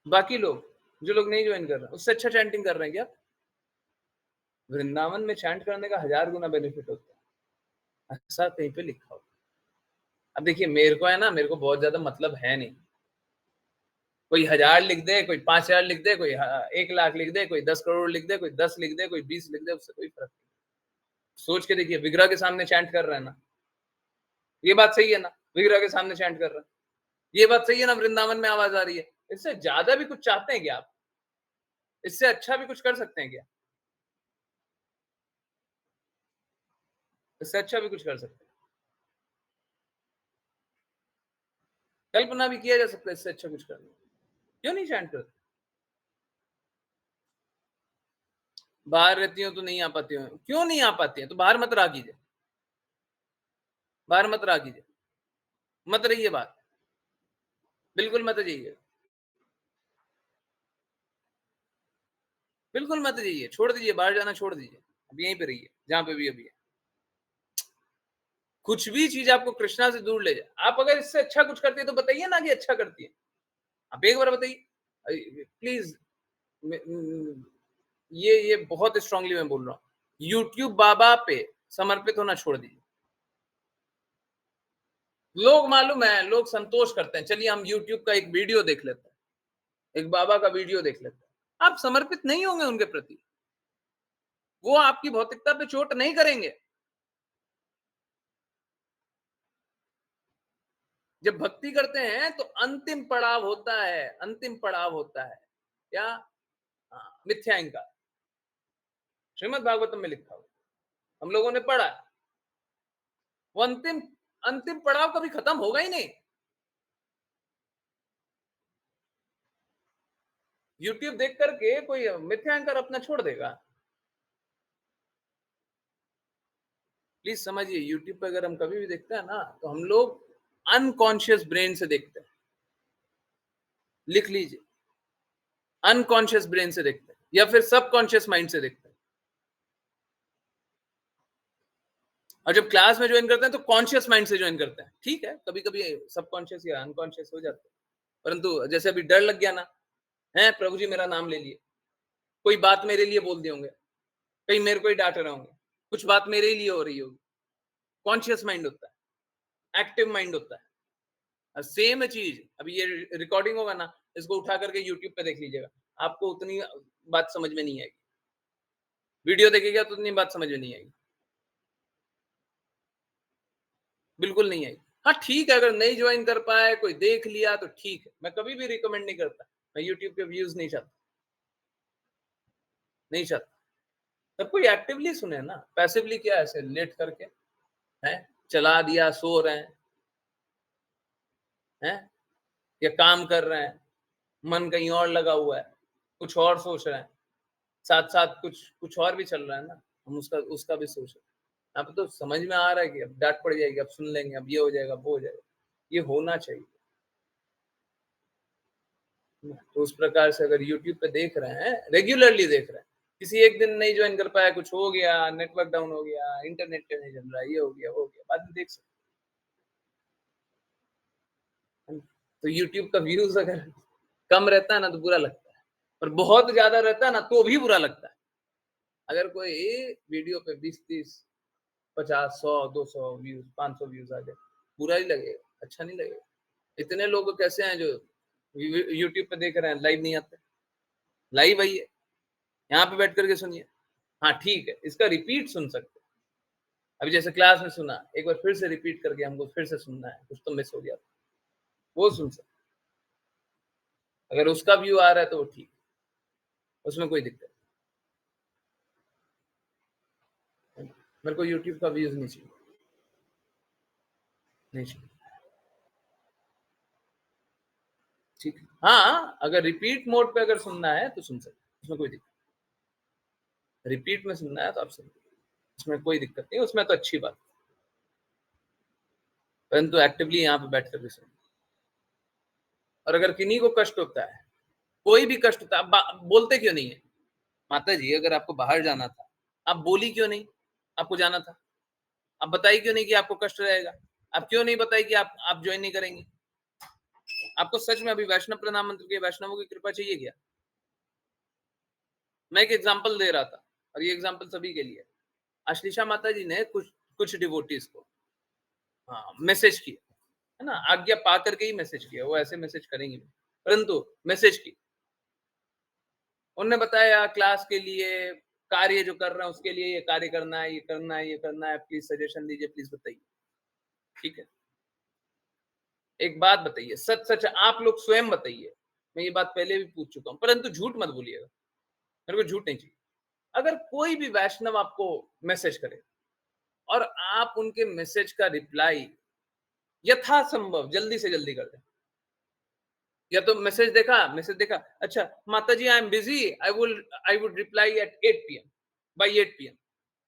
बाकी लोग जो लोग नहीं ज्वाइन कर रहे उससे अच्छा चैंटिंग कर रहे हैं क्या? वृंदावन में चैंट करने का 1000 गुना बेनिफिट होता है, ऐसा कहीं पे लिखा हो। अब देखिए मेरे को है ना, मेरे को बहुत ज्यादा मतलब है नहीं, कोई 1000 लिख दे, कोई 5000 लिख दे, कोई 1 लाख लिख दे, कोई 10 करोड़ लिख दे, कोई 10 लिख दे, कोई 20 लिख दे, उससे कोई फर्क नहीं। सोच के देखिए, विग्रह के सामने चैंट कर रहे हैं ना, ये बात सही है ना? विग्रह के सामने चैंट कर रहे हैं, ये बात सही है ना? वृंदावन में आवाज आ रही है, इससे ज्यादा भी कुछ चाहते हैं क्या आप? इससे अच्छा भी कुछ कर सकते हैं क्या? इससे अच्छा भी कुछ कर सकते हैं, कल्पना भी किया जा सकता है इससे अच्छा कुछ करना। क्यों नहीं चैंट करते? बाहर रहती हो तो नहीं आ पाती हो, क्यों नहीं आ पाती है? तो बाहर मत रहा कीजिए, बाहर मत रहा कीजिए, मत रहिए बाहर, बिल्कुल मत जाइए, बिल्कुल मत जाइए, छोड़ दीजिए, बाहर जाना छोड़ दीजिए, अब यहीं पे रहिए जहां पे भी अभी है। कुछ भी चीज आपको कृष्णा से दूर ले जाए, आप अगर इससे अच्छा कुछ करती है तो बताइए ना कि अच्छा करती है, आप एक बार बताइए प्लीज। ये बहुत स्ट्रांगली मैं बोल रहा हूँ, यूट्यूब बाबा पे समर्पित होना छोड़ दीजिए। लोग मालूम है, लोग संतोष करते हैं, चलिए हम यूट्यूब का एक वीडियो देख लेते हैं, एक बाबा का वीडियो देख लेते हैं। आप समर्पित नहीं होंगे उनके प्रति, वो आपकी भौतिकता पे चोट नहीं करेंगे। जब भक्ति करते हैं तो अंतिम पड़ाव होता है, अंतिम पड़ाव होता है क्या? मिथ्या अहंकार। श्रीमद् भागवतम में लिखा हुआ, हम लोगों ने पढ़ा। वो अंतिम अंतिम पड़ाव कभी खत्म होगा ही नहीं। यूट्यूब देख करके कोई मिथ्या अहंकार अपना छोड़ देगा? प्लीज समझिए, यूट्यूब पे अगर हम कभी भी देखते हैं ना, तो हम लोग अनकॉन्शियस ब्रेन से देखते हैं। लिख लीजिए, अनकॉन्शियस ब्रेन से देखते हैं या फिर सबकॉन्शियस माइंड से देखते हैं। और जब क्लास में ज्वाइन करते हैं तो कॉन्शियस माइंड से ज्वाइन करते हैं। ठीक है, कभी कभी सबकॉन्शियस या अनकॉन्शियस हो जाते हैं, परंतु जैसे अभी डर लग गया ना, है प्रभु जी मेरा नाम ले लिए, कोई बात मेरे लिए बोल दिए होंगे, कहीं मेरे को ही डांट रहे होंगे, कुछ बात मेरे ही लिए हो रही होगी। कॉन्शियस माइंड होता है, एक्टिव माइंड होता है। और सेम चीज अभी ये रिकॉर्डिंग होगा ना, इसको उठा करके यूट्यूब पे देख लीजिएगा, आपको उतनी बात समझ में नहीं आएगी। वीडियो देखेगा तो उतनी बात समझ में नहीं आएगी, बिल्कुल नहीं आएगी। हाँ ठीक है, अगर नहीं ज्वाइन कर पाए, कोई देख लिया तो ठीक है, मैं कभी भी रिकमेंड नहीं करता। मैं यूट्यूब के व्यूज नहीं चाहता, नहीं चाहता। तब कोई एक्टिवली सुने ना, पैसिवली क्या ऐसे लेट करके है चला दिया, सो रहे हैं या काम कर रहे हैं, मन कहीं और लगा हुआ है, कुछ और सोच रहे हैं, साथ साथ कुछ और भी चल रहा है ना, हम उसका भी सोच रहे हैं। अब तो समझ में आ रहा है कि अब डांट पड़ जाएगी, अब सुन लेंगे, अब ये हो जाएगा, वो हो जाएगा। ये होना चाहिए। तो उस प्रकार से अगर यूट्यूब पे देख रहे हैं, रेगुलरली देख रहे हैं, किसी एक दिन नहीं ज्वाइन कर पाया, कुछ हो गया, नेटवर्क डाउन हो गया, इंटरनेट पे नहीं चल रहा, ये हो गया, वो हो गया, बाद में देख सकते। तो यूट्यूब का व्यूज अगर कम रहता है ना तो बुरा लगता है, और बहुत ज्यादा रहता है ना तो भी बुरा लगता है। अगर कोई वीडियो पे 20, 30, 50, 100, 200 व्यूज, 500 व्यूज आ जाए, बुरा ही लगेगा, अच्छा नहीं लगेगा। इतने लोग कैसे हैं जो यूट्यूब पे देख रहे हैं, लाइव नहीं आते। लाइव वही है, यहाँ पे बैठ करके सुनिए। हाँ ठीक है, इसका रिपीट सुन सकते हैं। अभी जैसे क्लास में सुना, एक बार फिर से रिपीट करके हमको फिर से सुनना है, कुछ तो मिस हो गया, वो सुन सकते। अगर उसका व्यू आ रहा है तो वो ठीक, उसमें कोई दिक्कत नहीं। मेरे को यूट्यूब का व्यूज नहीं चाहिए, नहीं चाहिए। ठीक है, हाँ अगर रिपीट मोड पे अगर सुनना है तो सुन सकते, उसमें कोई दिक्कत। रिपीट में सुनना है तो आप सुन, उसमें कोई दिक्कत नहीं, उसमें तो अच्छी बात, परंतु एक्टिवली यहाँ पे बैठ करके सुन। और अगर किन्हीं को कष्ट होता है, कोई भी कष्ट होता है, आप बोलते क्यों नहीं है? माता जी अगर आपको बाहर जाना था, आप बोली क्यों नहीं? आपको जाना था, आप बताई क्यों नहीं कि आपको कष्ट रहेगा? आप क्यों नहीं बताई कि आप ज्वाइन नहीं करेंगे? आपको सच में अभी वैष्णव प्रणाम मंत्र के वैष्णवों की कृपा चाहिए क्या? मैं एक एग्जांपल दे रहा था, और ये एग्जांपल सभी के लिए। आश्लेषा माता जी ने कुछ डिवोटीज को मैसेज किया, है ना, आज्ञा पा करके ही मैसेज किया, वो ऐसे मैसेज करेंगे, परंतु मैसेज की। उन्होंने बताया क्लास के लिए, कार्य जो कर रहे हैं उसके लिए, ये कार्य करना है, ये करना है, ये करना है, प्लीज सजेशन दीजिए, प्लीज बताइए। ठीक है, एक बात बताइए, सच सच आप लोग स्वयं बताइए। मैं ये बात पहले भी पूछ चुका हूं, परंतु झूठ मत बोलिएगा, मेरे को झूठ नहीं चाहिए। अगर कोई भी वैष्णव आपको मैसेज करे और आप उनके मैसेज का रिप्लाई यथासंभव जल्दी से जल्दी कर दें, या तो मैसेज देखा, अच्छा माता जी I am busy, I would reply at 8 PM, by 8 PM,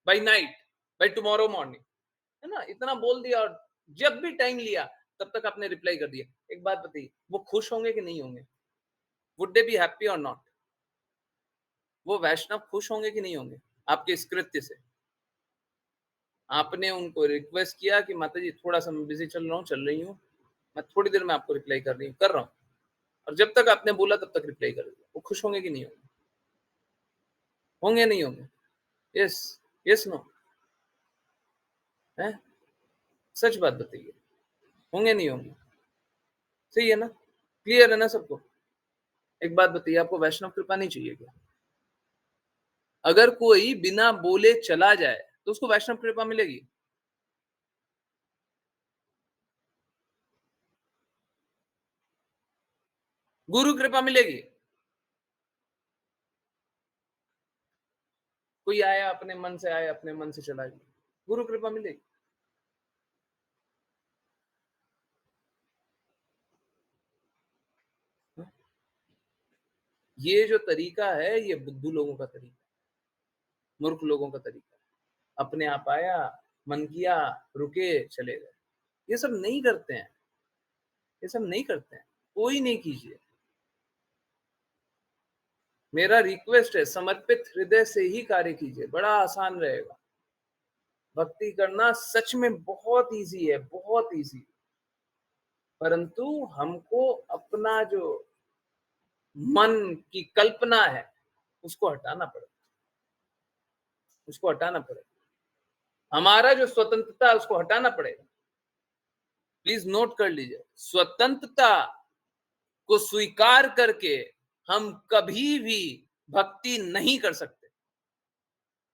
by night, by tomorrow morning, है ना, इतना बोल दिया, और जब भी टाइम लिया तब तक आपने रिप्लाई कर दिया। एक बात बताइए, वो खुश होंगे कि नहीं होंगे? वुड दे बी हैप्पी और नॉट? वो वैष्णव खुश होंगे कि नहीं होंगे आपके इस कृत्य से? आपने उनको रिक्वेस्ट किया कि माता जी थोड़ा सा मैं बिजी चल रही हूँ, मैं थोड़ी देर में आपको रिप्लाई कर रहा हूँ, और जब तक आपने बोला तब तक रिप्लाई कर दिया। वो खुश होंगे कि नहीं होंगे? होंगे नहीं होंगे? Yes, yes no? है, सच बात बताइए, होंगे नहीं होंगे? सही है ना? क्लियर है ना सबको? एक बात बताइए, आपको वैष्णव कृपा नहीं चाहिए क्या? अगर कोई बिना बोले चला जाए तो उसको वैष्णव कृपा मिलेगी? गुरु कृपा मिलेगी? कोई आया अपने मन से आया, अपने मन से चला गया, गुरु कृपा मिलेगी? ये जो तरीका है, ये बुद्धू लोगों का तरीका, मूर्ख लोगों का तरीका। अपने आप आया, मन किया, रुके, चले गए। ये सब नहीं करते हैं, ये सब नहीं करते हैं, कोई नहीं कीजिए। मेरा रिक्वेस्ट है, समर्पित हृदय से ही कार्य कीजिए, बड़ा आसान रहेगा। भक्ति करना सच में बहुत इजी है, बहुत इजी। परंतु हमको अपना जो मन की कल्पना है, उसको हटाना पड़ेगा, उसको हटाना पड़ेगा। हमारा जो स्वतंत्रता है, उसको हटाना पड़ेगा। प्लीज नोट कर लीजिए, स्वतंत्रता को स्वीकार करके हम कभी भी भक्ति नहीं कर सकते।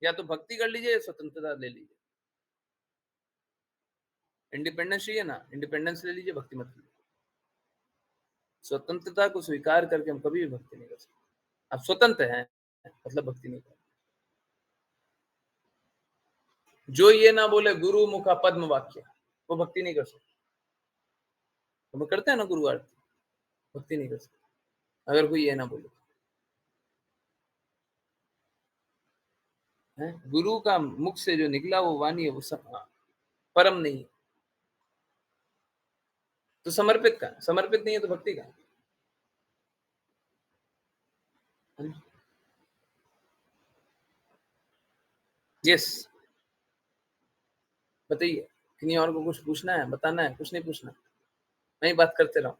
या तो भक्ति कर लीजिए या स्वतंत्रता ले लीजिए। इंडिपेंडेंस चाहिए ना, इंडिपेंडेंस ले लीजिए, भक्ति मत लीजिए। स्वतंत्रता को स्वीकार करके हम कभी भी भक्ति नहीं कर सकते। आप स्वतंत्र हैं मतलब भक्ति नहीं कर। जो ये ना बोले गुरु मुखा पद्म वाक्य, वो भक्ति नहीं कर सकते। तो हम करते हैं ना गुरु आरती, भक्ति नहीं कर सकते अगर कोई ये ना बोले। है गुरु का मुख से जो निकला वो वाणी है, वो परम नहीं है। तो समर्पित का, समर्पित नहीं है तो भक्ति का। यस, बताइए, किन्हीं और को कुछ पूछना है, बताना है? कुछ नहीं पूछना, मैं ही बात करते रहो।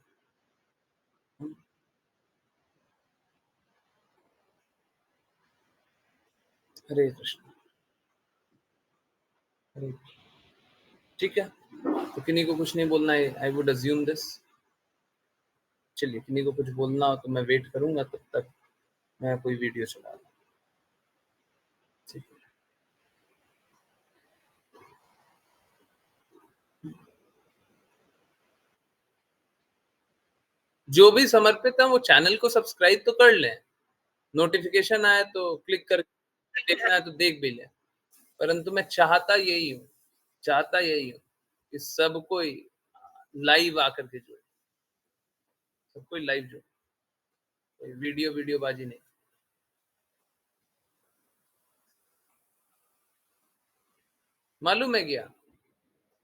हरे कृष्ण, हरे कृष्ण। ठीक है, तो किन्हीं को कुछ नहीं बोलना है, आई वुड अज्यूम दिस। चलिए, किन्हीं को कुछ बोलना हो तो मैं वेट करूंगा, तब तक मैं कोई वीडियो चला रहा हूँ। ठीक है, जो भी समर्पित है वो चैनल को सब्सक्राइब तो कर लें, नोटिफिकेशन आए तो क्लिक कर, देखना है तो देख भी लें। परंतु मैं चाहता यही हूँ कि सब कोई लाइव आकर के जुड़े, सब कोई लाइव जुड़े, कोई वीडियो बाजी नहीं। मालूम है क्या,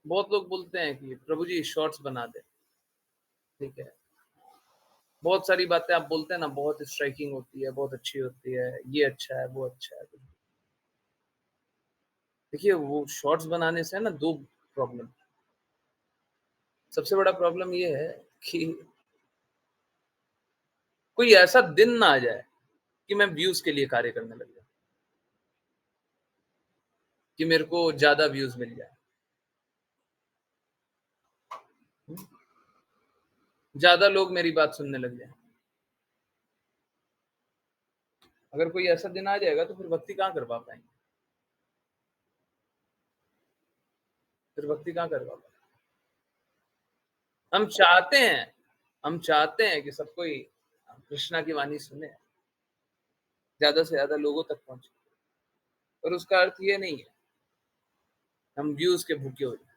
बहुत लोग बोलते हैं कि प्रभु जी शॉर्ट्स बना दे, ठीक है, बहुत सारी बातें आप बोलते हैं ना, बहुत स्ट्राइकिंग होती है, बहुत अच्छी होती है, ये अच्छा है, वो अच्छा है। देखिए, वो शॉर्ट्स बनाने से है ना, दो प्रॉब्लम। सबसे बड़ा प्रॉब्लम ये है कि कोई ऐसा दिन ना आ जाए कि मैं व्यूज के लिए कार्य करने लग जाऊं, कि मेरे को ज्यादा व्यूज मिल जाए, ज्यादा लोग मेरी बात सुनने लग जाए। अगर कोई ऐसा दिन आ जाएगा तो फिर भक्ति कहाँ कर पाएंगे, फिर भक्ति कहाँ कर पाएंगे। हम चाहते हैं कि सब कोई कृष्णा की वाणी सुने, ज्यादा से ज्यादा लोगों तक पहुंचे, पर उसका अर्थ ये नहीं है हम व्यूज के भूखे हो जाए।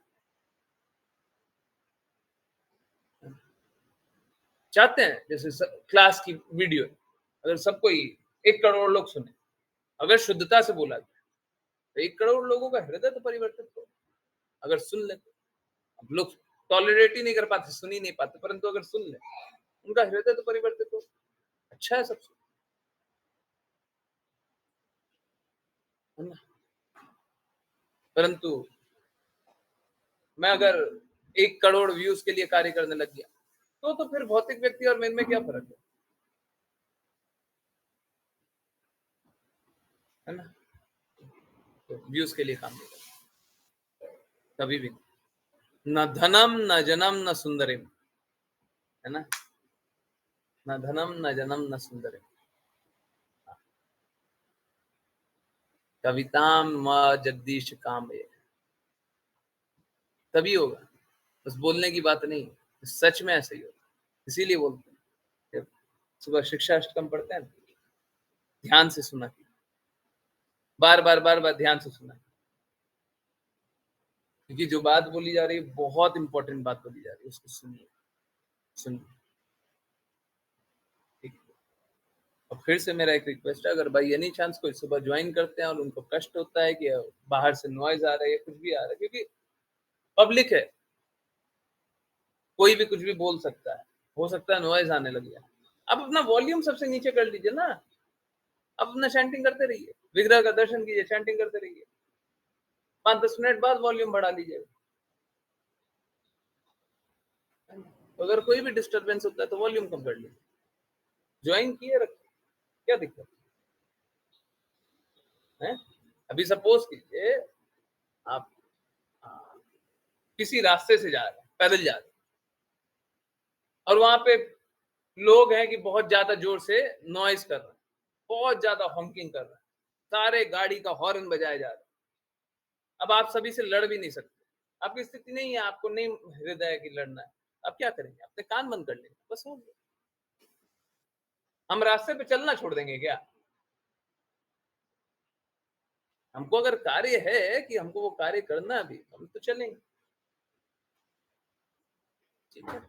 चाहते हैं जैसे क्लास की वीडियो, अगर सब कोई 1 करोड़ लोग सुने, अगर शुद्धता से बोला जाए तो 1 करोड़ लोगों का हृदय तो परिवर्तित हो, अगर सुन ले। अब लोग टॉलरेट ही नहीं कर पाते, सुन ही नहीं पाते, परंतु अगर सुन ले, उनका हृदय तो परिवर्तित हो। अच्छा है सबसे, है ना? परंतु मैं अगर 1 करोड़ व्यूज के लिए कार्य करने लग गया तो फिर भौतिक व्यक्ति और मेरे में क्या फर्क है? है ना, तो व्यूज के लिए काम नहीं करता कभी भी। न धनम न जनम न सुंदरिम, है ना, न धनम न जनम न सुंदरिम, कविताम म जगदीश काम, तभी होगा, बस बोलने की बात नहीं, सच में ऐसा ही होगा। इसीलिए बोलते हैं जब सुबह शिक्षा अष्टकम पढ़ते हैं, ध्यान से सुना, बार बार ध्यान से सुना, क्योंकि जो बात बोली जा रही है बहुत इंपॉर्टेंट बात बोली जा रही है, उसको सुनिए, ठीक है। और फिर से मेरा एक रिक्वेस्ट है, अगर बाई एनी चांस कोई सुबह ज्वाइन करते हैं और उनको कष्ट होता है कि बाहर से नॉइज आ रहा है, कुछ भी आ रहा है, क्योंकि पब्लिक है, कोई भी कुछ भी बोल सकता है, हो सकता है नॉइज आने लग जाए। आप अपना वॉल्यूम सबसे नीचे कर लीजिए ना, आप अपना चैंटिंग करते रहिए, विग्रह का दर्शन कीजिए, चैंटिंग करते रहिए, 5-10 मिनट बाद वॉल्यूम बढ़ा लीजिए। अगर कोई भी डिस्टरबेंस होता है तो वॉल्यूम कम कर लीजिए, ज्वाइन किए रखिए, क्या दिक्कत है? अभी सपोज कीजिए आप किसी रास्ते से जा रहे हैं, पैदल जा रहे हैं, और वहां पे लोग हैं कि बहुत ज्यादा जोर से नॉइज कर रहे हैं, बहुत ज्यादा हॉकिंग कर रहे हैं, सारे गाड़ी का हॉर्न बजाए जा रहे हैं। अब आप सभी से लड़ भी नहीं सकते, आपकी स्थिति नहीं है, आपको नहीं हृदय है कि लड़ना है, आप क्या करेंगे? अपने कान बंद कर लेंगे, बस हो गया। हम रास्ते पे चलना छोड़ देंगे क्या? हमको अगर कार्य है कि हमको वो कार्य करना है, अभी हम तो चलेंगे, ठीक है।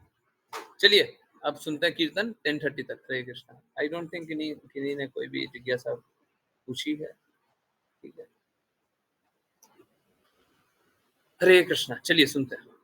चलिए अब सुनते हैं कीर्तन 10:30 तक। हरे कृष्णा। आई डोंट थिंक किन्हीं ने कोई भी जिज्ञासा पूछी है, ठीक है। हरे कृष्णा, चलिए सुनते हैं।